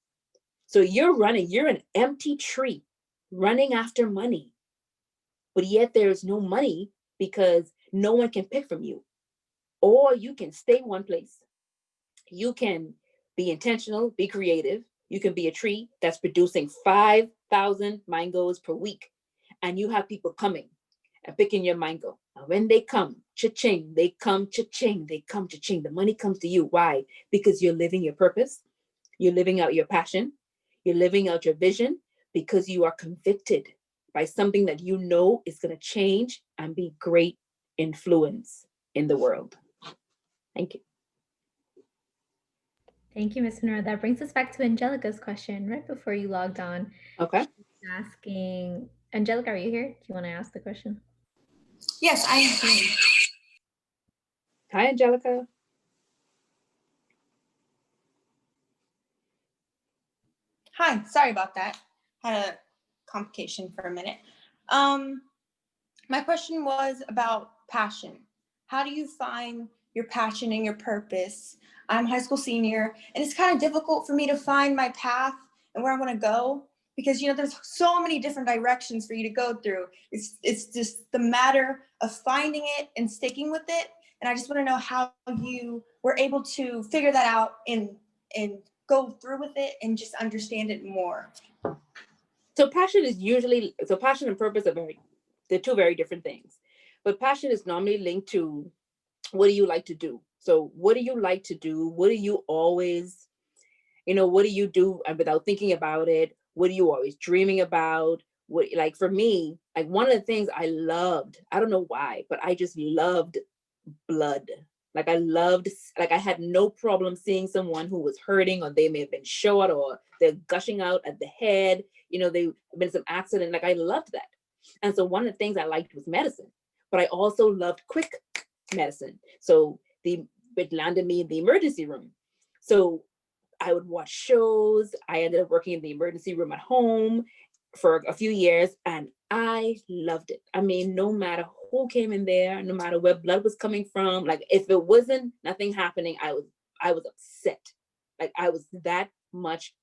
So you're an empty tree running after money, but yet there's no money because no one can pick from you. Or you can stay one place. You can be intentional, be creative. You can be a tree that's producing 5,000 mangoes per week, and you have people coming and picking your mango. And when they come, cha-ching, they come cha-ching, they come cha-ching. The money comes to you. Why? Because you're living your purpose. You're living out your passion. You're living out your vision because you are convicted by something that you know is going to change and be great influence in the world. Thank you. Thank you, Ms. Munroe. That brings us back to Angelica's question right before you logged on. Okay. Asking, Angelica, are you here? Do you want to ask the question? Yes, I am here. Hi, Angelica. Hi, sorry about that. Had a complication for a minute. My question was about passion. How do you find your passion and your purpose? I'm a high school senior, and it's kind of difficult for me to find my path and where I want to go because, you know, there's so many different directions for you to go through. It's just the matter of finding it and sticking with it. And I just want to know how you were able to figure that out and go through with it and just understand it more. So passion and purpose they're two very different things. But passion is normally linked to, what do you like to do? So what do you like to do? What do you always, what do you do without thinking about it? What are you always dreaming about? What, like for me, like one of the things I loved, I don't know why, but I just loved blood. Like I had no problem seeing someone who was hurting, or they may have been shot, or they're gushing out at the head, they've been some accident. Like I loved that. And so one of the things I liked was medicine, but I also loved quick medicine. So it landed me in the emergency room. So I would watch shows. I ended up working in the emergency room at home for a few years, and I loved it. I mean, no matter who came in there, no matter where blood was coming from, like if it wasn't nothing happening, I was upset. Like I was that much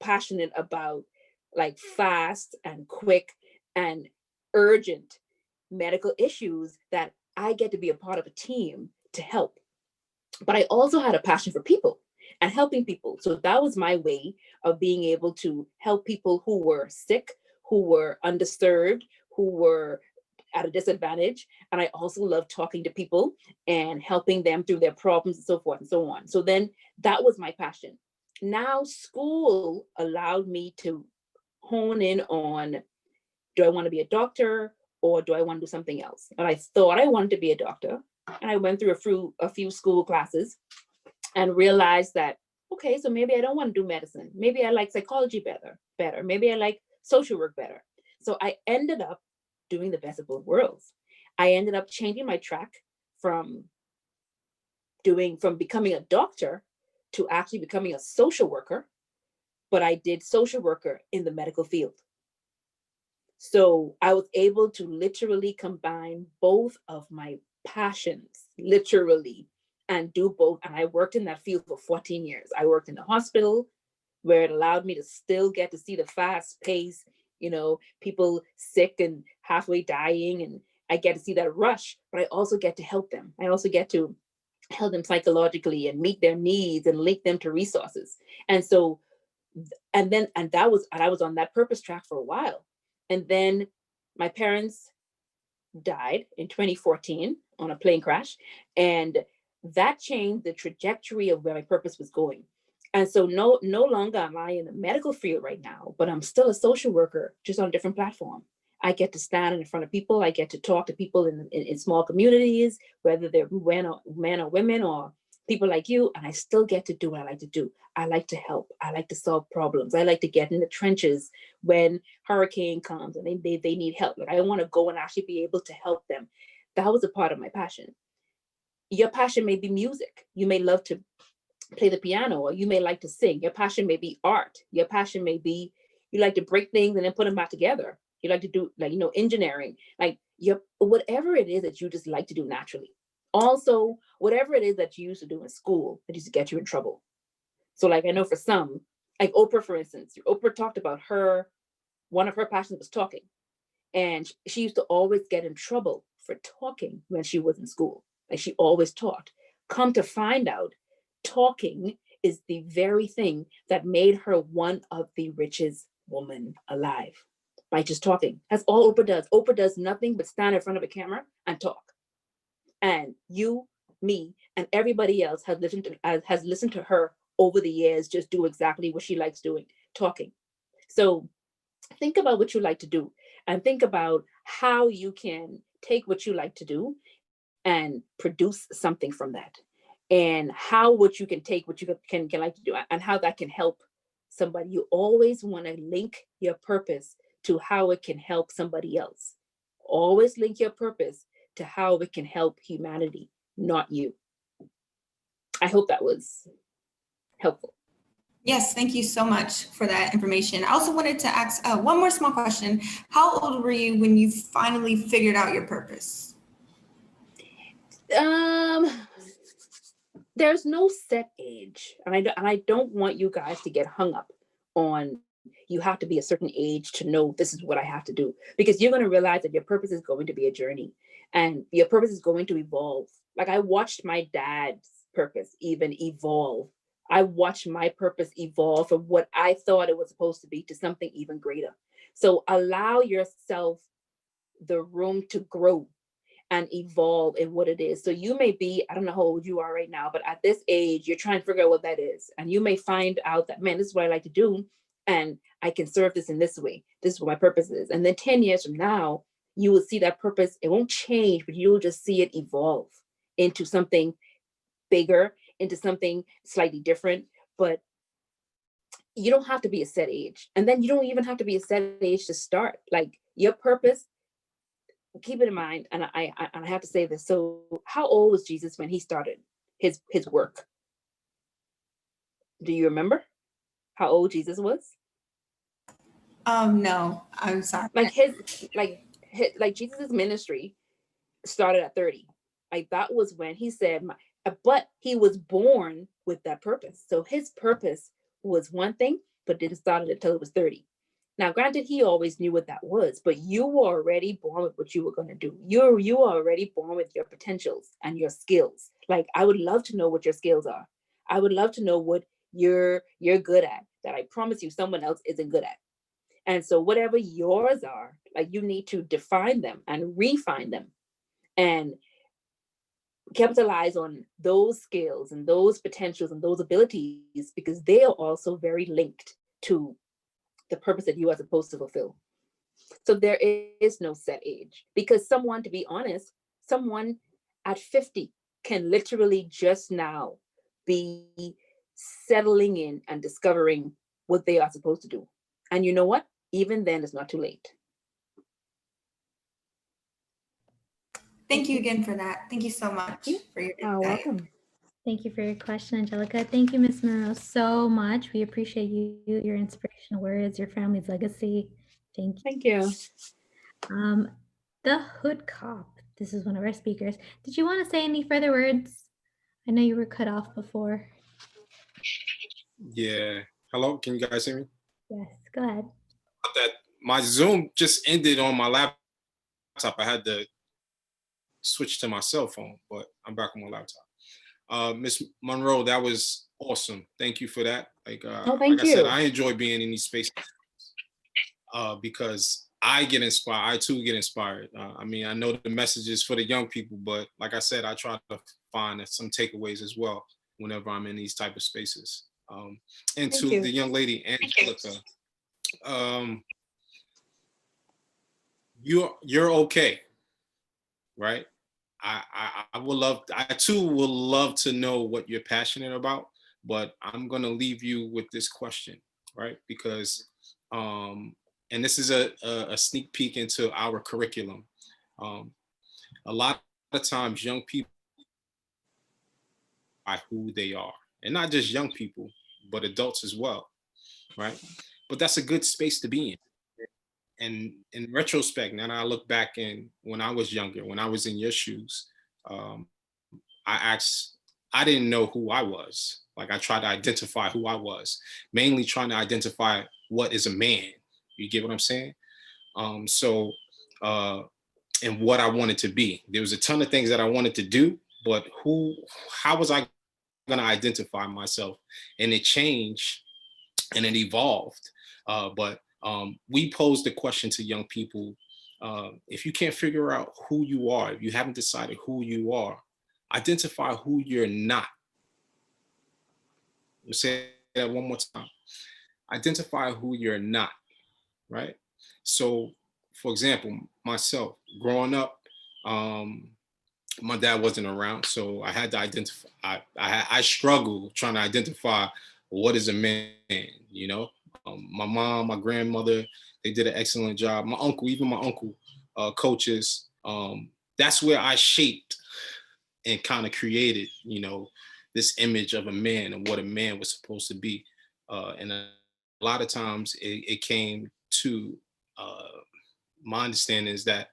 passionate about like fast and quick and urgent medical issues that I get to be a part of a team to help. But I also had a passion for people and helping people. So that was my way of being able to help people who were sick, who were underserved, who were at a disadvantage. And I also loved talking to people and helping them through their problems and so forth and so on. So then that was my passion. Now school allowed me to hone in on, do I want to be a doctor or do I want to do something else? And I thought I wanted to be a doctor. And I went through a few school classes and realized that, okay, so maybe I don't want to do medicine. Maybe I like psychology better. Maybe I like social work better. So I ended up doing the best of both worlds. I ended up changing my track from becoming a doctor to actually becoming a social worker, but I did social worker in the medical field. So I was able to literally combine both of my passions, literally, and do both. And I worked in that field for 14 years. I worked in the hospital where it allowed me to still get to see the fast pace, people sick and halfway dying. And I get to see that rush, but I also get to help them. I also get to help them psychologically and meet their needs and link them to resources. And so, I was on that purpose track for a while. And then my parents died in 2014 on a plane crash. And that changed the trajectory of where my purpose was going. And so no longer am I in the medical field right now, but I'm still a social worker, just on a different platform. I get to stand in front of people. I get to talk to people in small communities, whether they're men or women or people like you, and I still get to do what I like to do. I like to help. I like to solve problems. I like to get in the trenches when hurricane comes and they need help. Like I want to go and actually be able to help them. That was a part of my passion. Your passion may be music. You may love to play the piano, or you may like to sing. Your passion may be art. Your passion may be you like to break things and then put them back together. You like to do engineering, like whatever it is that you just like to do naturally. Also, whatever it is that you used to do in school that used to get you in trouble. So like I know for some, like Oprah, for instance, Oprah talked about one of her passions was talking. And she used to always get in trouble for talking when she was in school. Like she always talked. Come to find out, talking is the very thing that made her one of the richest women alive, by just talking. That's all Oprah does. Oprah does nothing but stand in front of a camera and talk. And you, me, and everybody else has listened to her over the years just do exactly what she likes doing, talking. So think about what you like to do and think about how you can take what you like to do and produce something from that. And how what you can take what you can like to do and how that can help somebody. You always want to link your purpose to how it can help somebody else. Always link your purpose to how it can help humanity, not you. I hope that was helpful. Yes, thank you so much for that information. I also wanted to ask one more small question. How old were you when you finally figured out your purpose? There's no set age, and I don't want you guys to get hung up on you have to be a certain age to know this is what I have to do, because you're going to realize that your purpose is going to be a journey and your purpose is going to evolve. Like I watched my dad's purpose even evolve. I watched my purpose evolve from what I thought it was supposed to be to something even greater. So allow yourself the room to grow and evolve in what it is. So you may be, I don't know how old you are right now, but at this age, you're trying to figure out what that is. And you may find out that, man, this is what I like to do. And I can serve this in this way. This is what my purpose is. And then 10 years from now, you will see that purpose. It won't change, but you'll just see it evolve into something bigger, into something slightly different. But you don't have to be a set age. And then you don't even have to be a set age to start. Like your purpose, keep it in mind, and I have to say this. So how old was Jesus when he started his work? Do you remember how old Jesus was? No, I'm sorry. Like Jesus's ministry started at 30. Like that was when he said, but he was born with that purpose. So his purpose was one thing, but didn't start it until it was 30. Now, granted, he always knew what that was, but you were already born with what you were going to do. You were already born with your potentials and your skills. Like, I would love to know what your skills are. I would love to know what you're good at, that I promise you someone else isn't good at. And so whatever yours are, like you need to define them and refine them and capitalize on those skills and those potentials and those abilities, because they are also very linked to the purpose that you are supposed to fulfill. So there is no set age, because someone, to be honest, someone at 50 can literally just now be settling in and discovering what they are supposed to do. And you know what? Even then, it's not too late. Thank you again for that. Thank you so much for your insight. Welcome. Thank you for your question, Angelica. Thank you, Ms. Munroe, so much. We appreciate you, your inspirational words, your family's legacy. Thank you. Thank you. The Hood Cop. This is one of our speakers. Did you want to say any further words? I know you were cut off before. Yeah. Hello, can you guys hear me? Yes, go ahead. That my Zoom just ended on my laptop. I had to switch to my cell phone, but I'm back on my laptop. Ms. Munroe, that was awesome. Thank you for that. Like I said, I enjoy being in these spaces because I get inspired. I too get inspired. I mean, I know the message is for the young people, but like I said, I try to find some takeaways as well whenever I'm in these type of spaces. And to the young lady, Angelica, you're okay, right? I would love, I too will love to know what you're passionate about, but I'm gonna leave you with this question, right? Because, and this is a sneak peek into our curriculum. Um, a lot of times young people are who they are, and not just young people, but adults as well, right? But that's a good space to be in. And in retrospect, now I look back in when I was younger, when I was in your shoes, um, I didn't know who I was. Like I tried to identify who I was, mainly trying to identify what is a man. You get what I'm saying? So, and what I wanted to be. There was a ton of things that I wanted to do, but how was I going to identify myself? And it changed and it evolved. But we posed the question to young people, if you can't figure out who you are, if you haven't decided who you are, identify who you're not. I'll say that one more time. Identify who you're not, right? So, for example, myself, growing up, my dad wasn't around, so I had to identify. I struggled trying to identify what is a man. You know, my mom, my grandmother, they did an excellent job. My uncle, even my uncle, coaches. That's where I shaped and kind of created, you know, this image of a man and what a man was supposed to be. And a lot of times it came to my understanding is that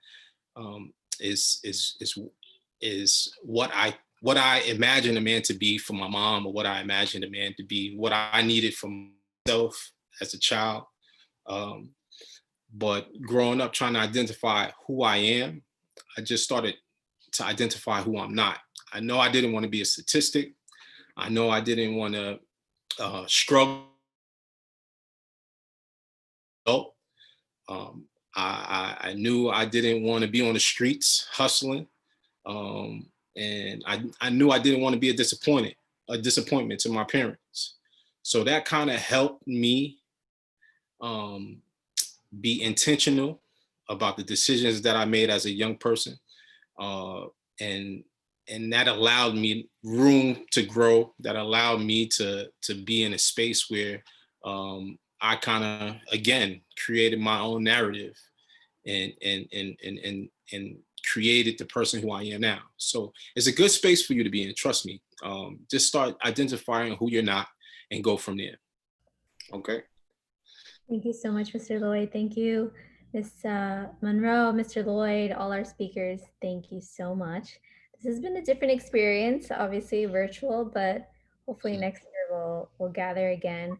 is what I imagined a man to be for my mom, or what I imagined a man to be, what I needed from myself as a child. But growing up trying to identify who I am, I just started to identify who I'm not. I know I didn't want to be a statistic. I know I didn't want to struggle. I knew I didn't want to be on the streets hustling. And I knew I didn't want to be a disappointment to my parents. So that kind of helped me be intentional about the decisions that I made as a young person. And that allowed me room to grow, that allowed me to be in a space where I kind of, again, created my own narrative and created the person who I am now. So it's a good space for you to be in, trust me. Just start identifying who you're not and go from there. Okay. Thank you so much, Mr. Lloyd. Thank you, Ms. Munroe, Mr. Lloyd, all our speakers. Thank you so much. This has been a different experience, obviously virtual, but hopefully next year we'll gather again.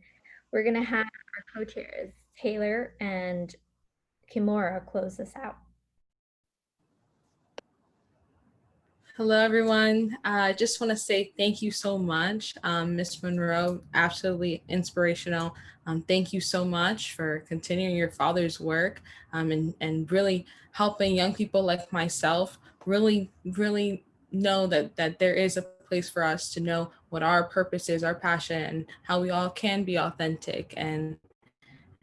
We're gonna have our co-chairs, Taylor and Kimura, close us out. Hello, everyone. I just want to say thank you so much, Ms. Munroe, absolutely inspirational. Thank you so much for continuing your father's work and really helping young people like myself really know that there is a place for us to know what our purpose is, our passion, and how we all can be authentic. And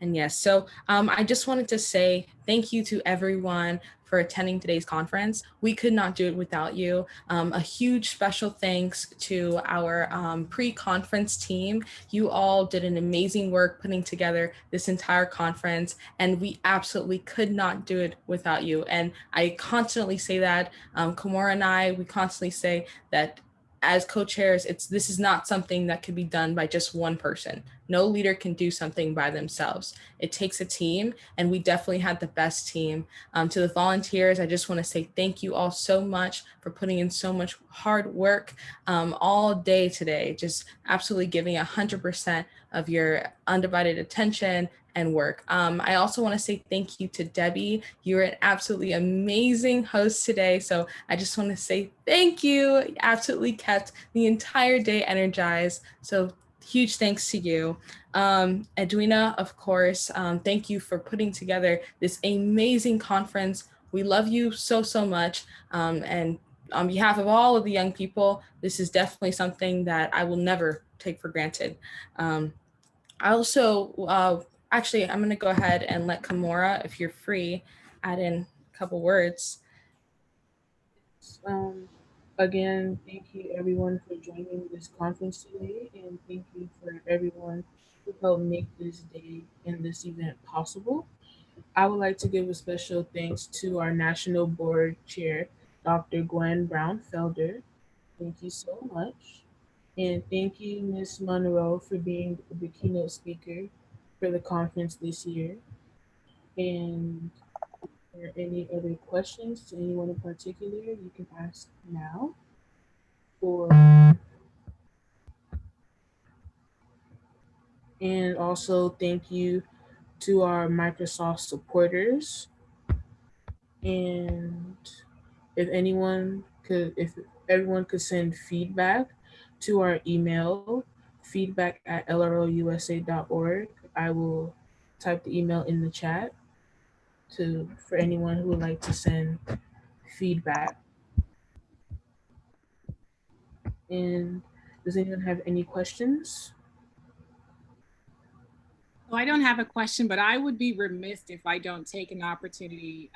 yes, so I just wanted to say thank you to everyone for attending today's conference. We could not do it without you. A huge special thanks to our pre-conference team. You all did an amazing work putting together this entire conference, and we absolutely could not do it without you. And I constantly say that, Kimura and I, we constantly say that as co-chairs, this is not something that can be done by just one person. No leader can do something by themselves. It takes a team, and we definitely had the best team. To the volunteers, I just want to say thank you all so much for putting in so much hard work all day today, just absolutely giving 100% of your undivided attention and work. I also want to say thank you to Debbie. You're an absolutely amazing host today. So I just want to say thank you. You absolutely kept the entire day energized. So huge thanks to you. Edwina, of course, thank you for putting together this amazing conference. We love you so much. And on behalf of all of the young people, this is definitely something that I will never take for granted. I also, actually, I'm going to go ahead and let Kimura, if you're free, add in couple words. Again, thank you everyone for joining this conference today, and thank you for everyone who helped make this day and this event possible. I would like to give a special thanks to our National Board Chair, Dr. Gwen Brown Felder. Thank you so much. And thank you, Ms. Munroe, for being the keynote speaker for the conference this year. And if there are any other questions to anyone in particular, you can ask now. And also thank you to our Microsoft supporters. And if everyone could send feedback to our email, feedback@lrousa.org. I will type the email in the chat for anyone who would like to send feedback. And does anyone have any questions? So I don't have a question, but I would be remiss if I don't take an opportunity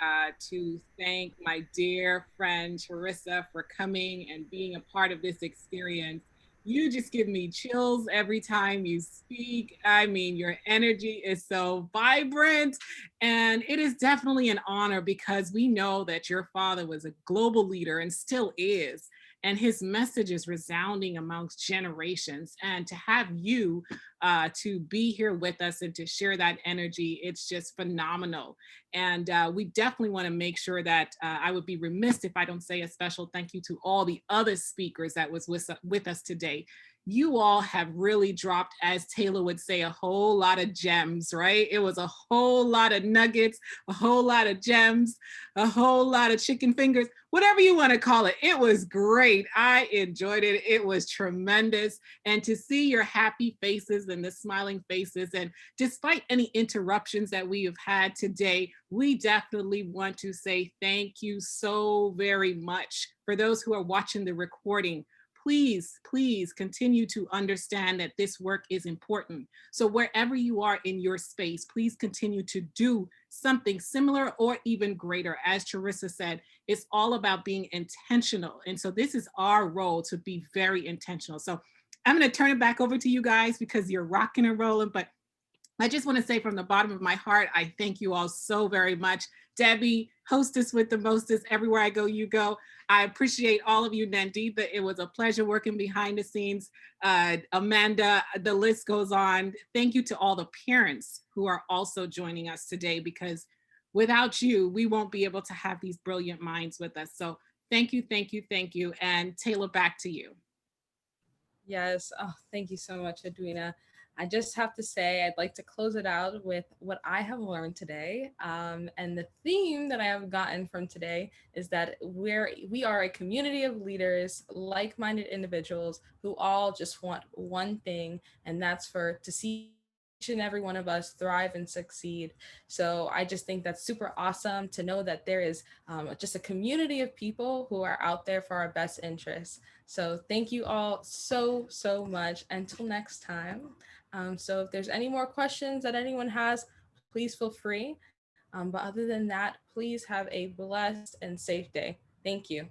to thank my dear friend Charisa for coming and being a part of this experience. You just give me chills every time you speak. I mean, your energy is so vibrant, and it is definitely an honor because we know that your father was a global leader and still is, and his message is resounding amongst generations. And to have you to be here with us and to share that energy, it's just phenomenal. And we definitely want to make sure that I would be remiss if I don't say a special thank you to all the other speakers that was with us today. You all have really dropped, as Taylor would say, a whole lot of gems, right? It was a whole lot of nuggets, a whole lot of gems, a whole lot of chicken fingers, whatever you want to call it. It was great. I enjoyed it. It was tremendous. And to see your happy faces and the smiling faces, and despite any interruptions that we have had today, we definitely want to say thank you so very much. For those who are watching the recording, please, please continue to understand that this work is important. So wherever you are in your space, please continue to do something similar or even greater. As Charisa said, it's all about being intentional. And so this is our role, to be very intentional. So I'm going to turn it back over to you guys because you're rocking and rolling. But I just want to say from the bottom of my heart, I thank you all so very much. Debbie, hostess with the mostest, everywhere I go, you go. I appreciate all of you. Nandita, it was a pleasure working behind the scenes. Amanda, the list goes on. Thank you to all the parents who are also joining us today, because without you, we won't be able to have these brilliant minds with us. So thank you, thank you, thank you. And Taylor, back to you. Yes. Oh, thank you so much, Edwina. I just have to say, I'd like to close it out with what I have learned today. And the theme that I have gotten from today is that we are a community of leaders, like-minded individuals who all just want one thing, and that's to see each and every one of us thrive and succeed. So I just think that's super awesome to know that there is just a community of people who are out there for our best interests. So thank you all so, so much. Until next time. So if there's any more questions that anyone has, please feel free. But other than that, please have a blessed and safe day. Thank you.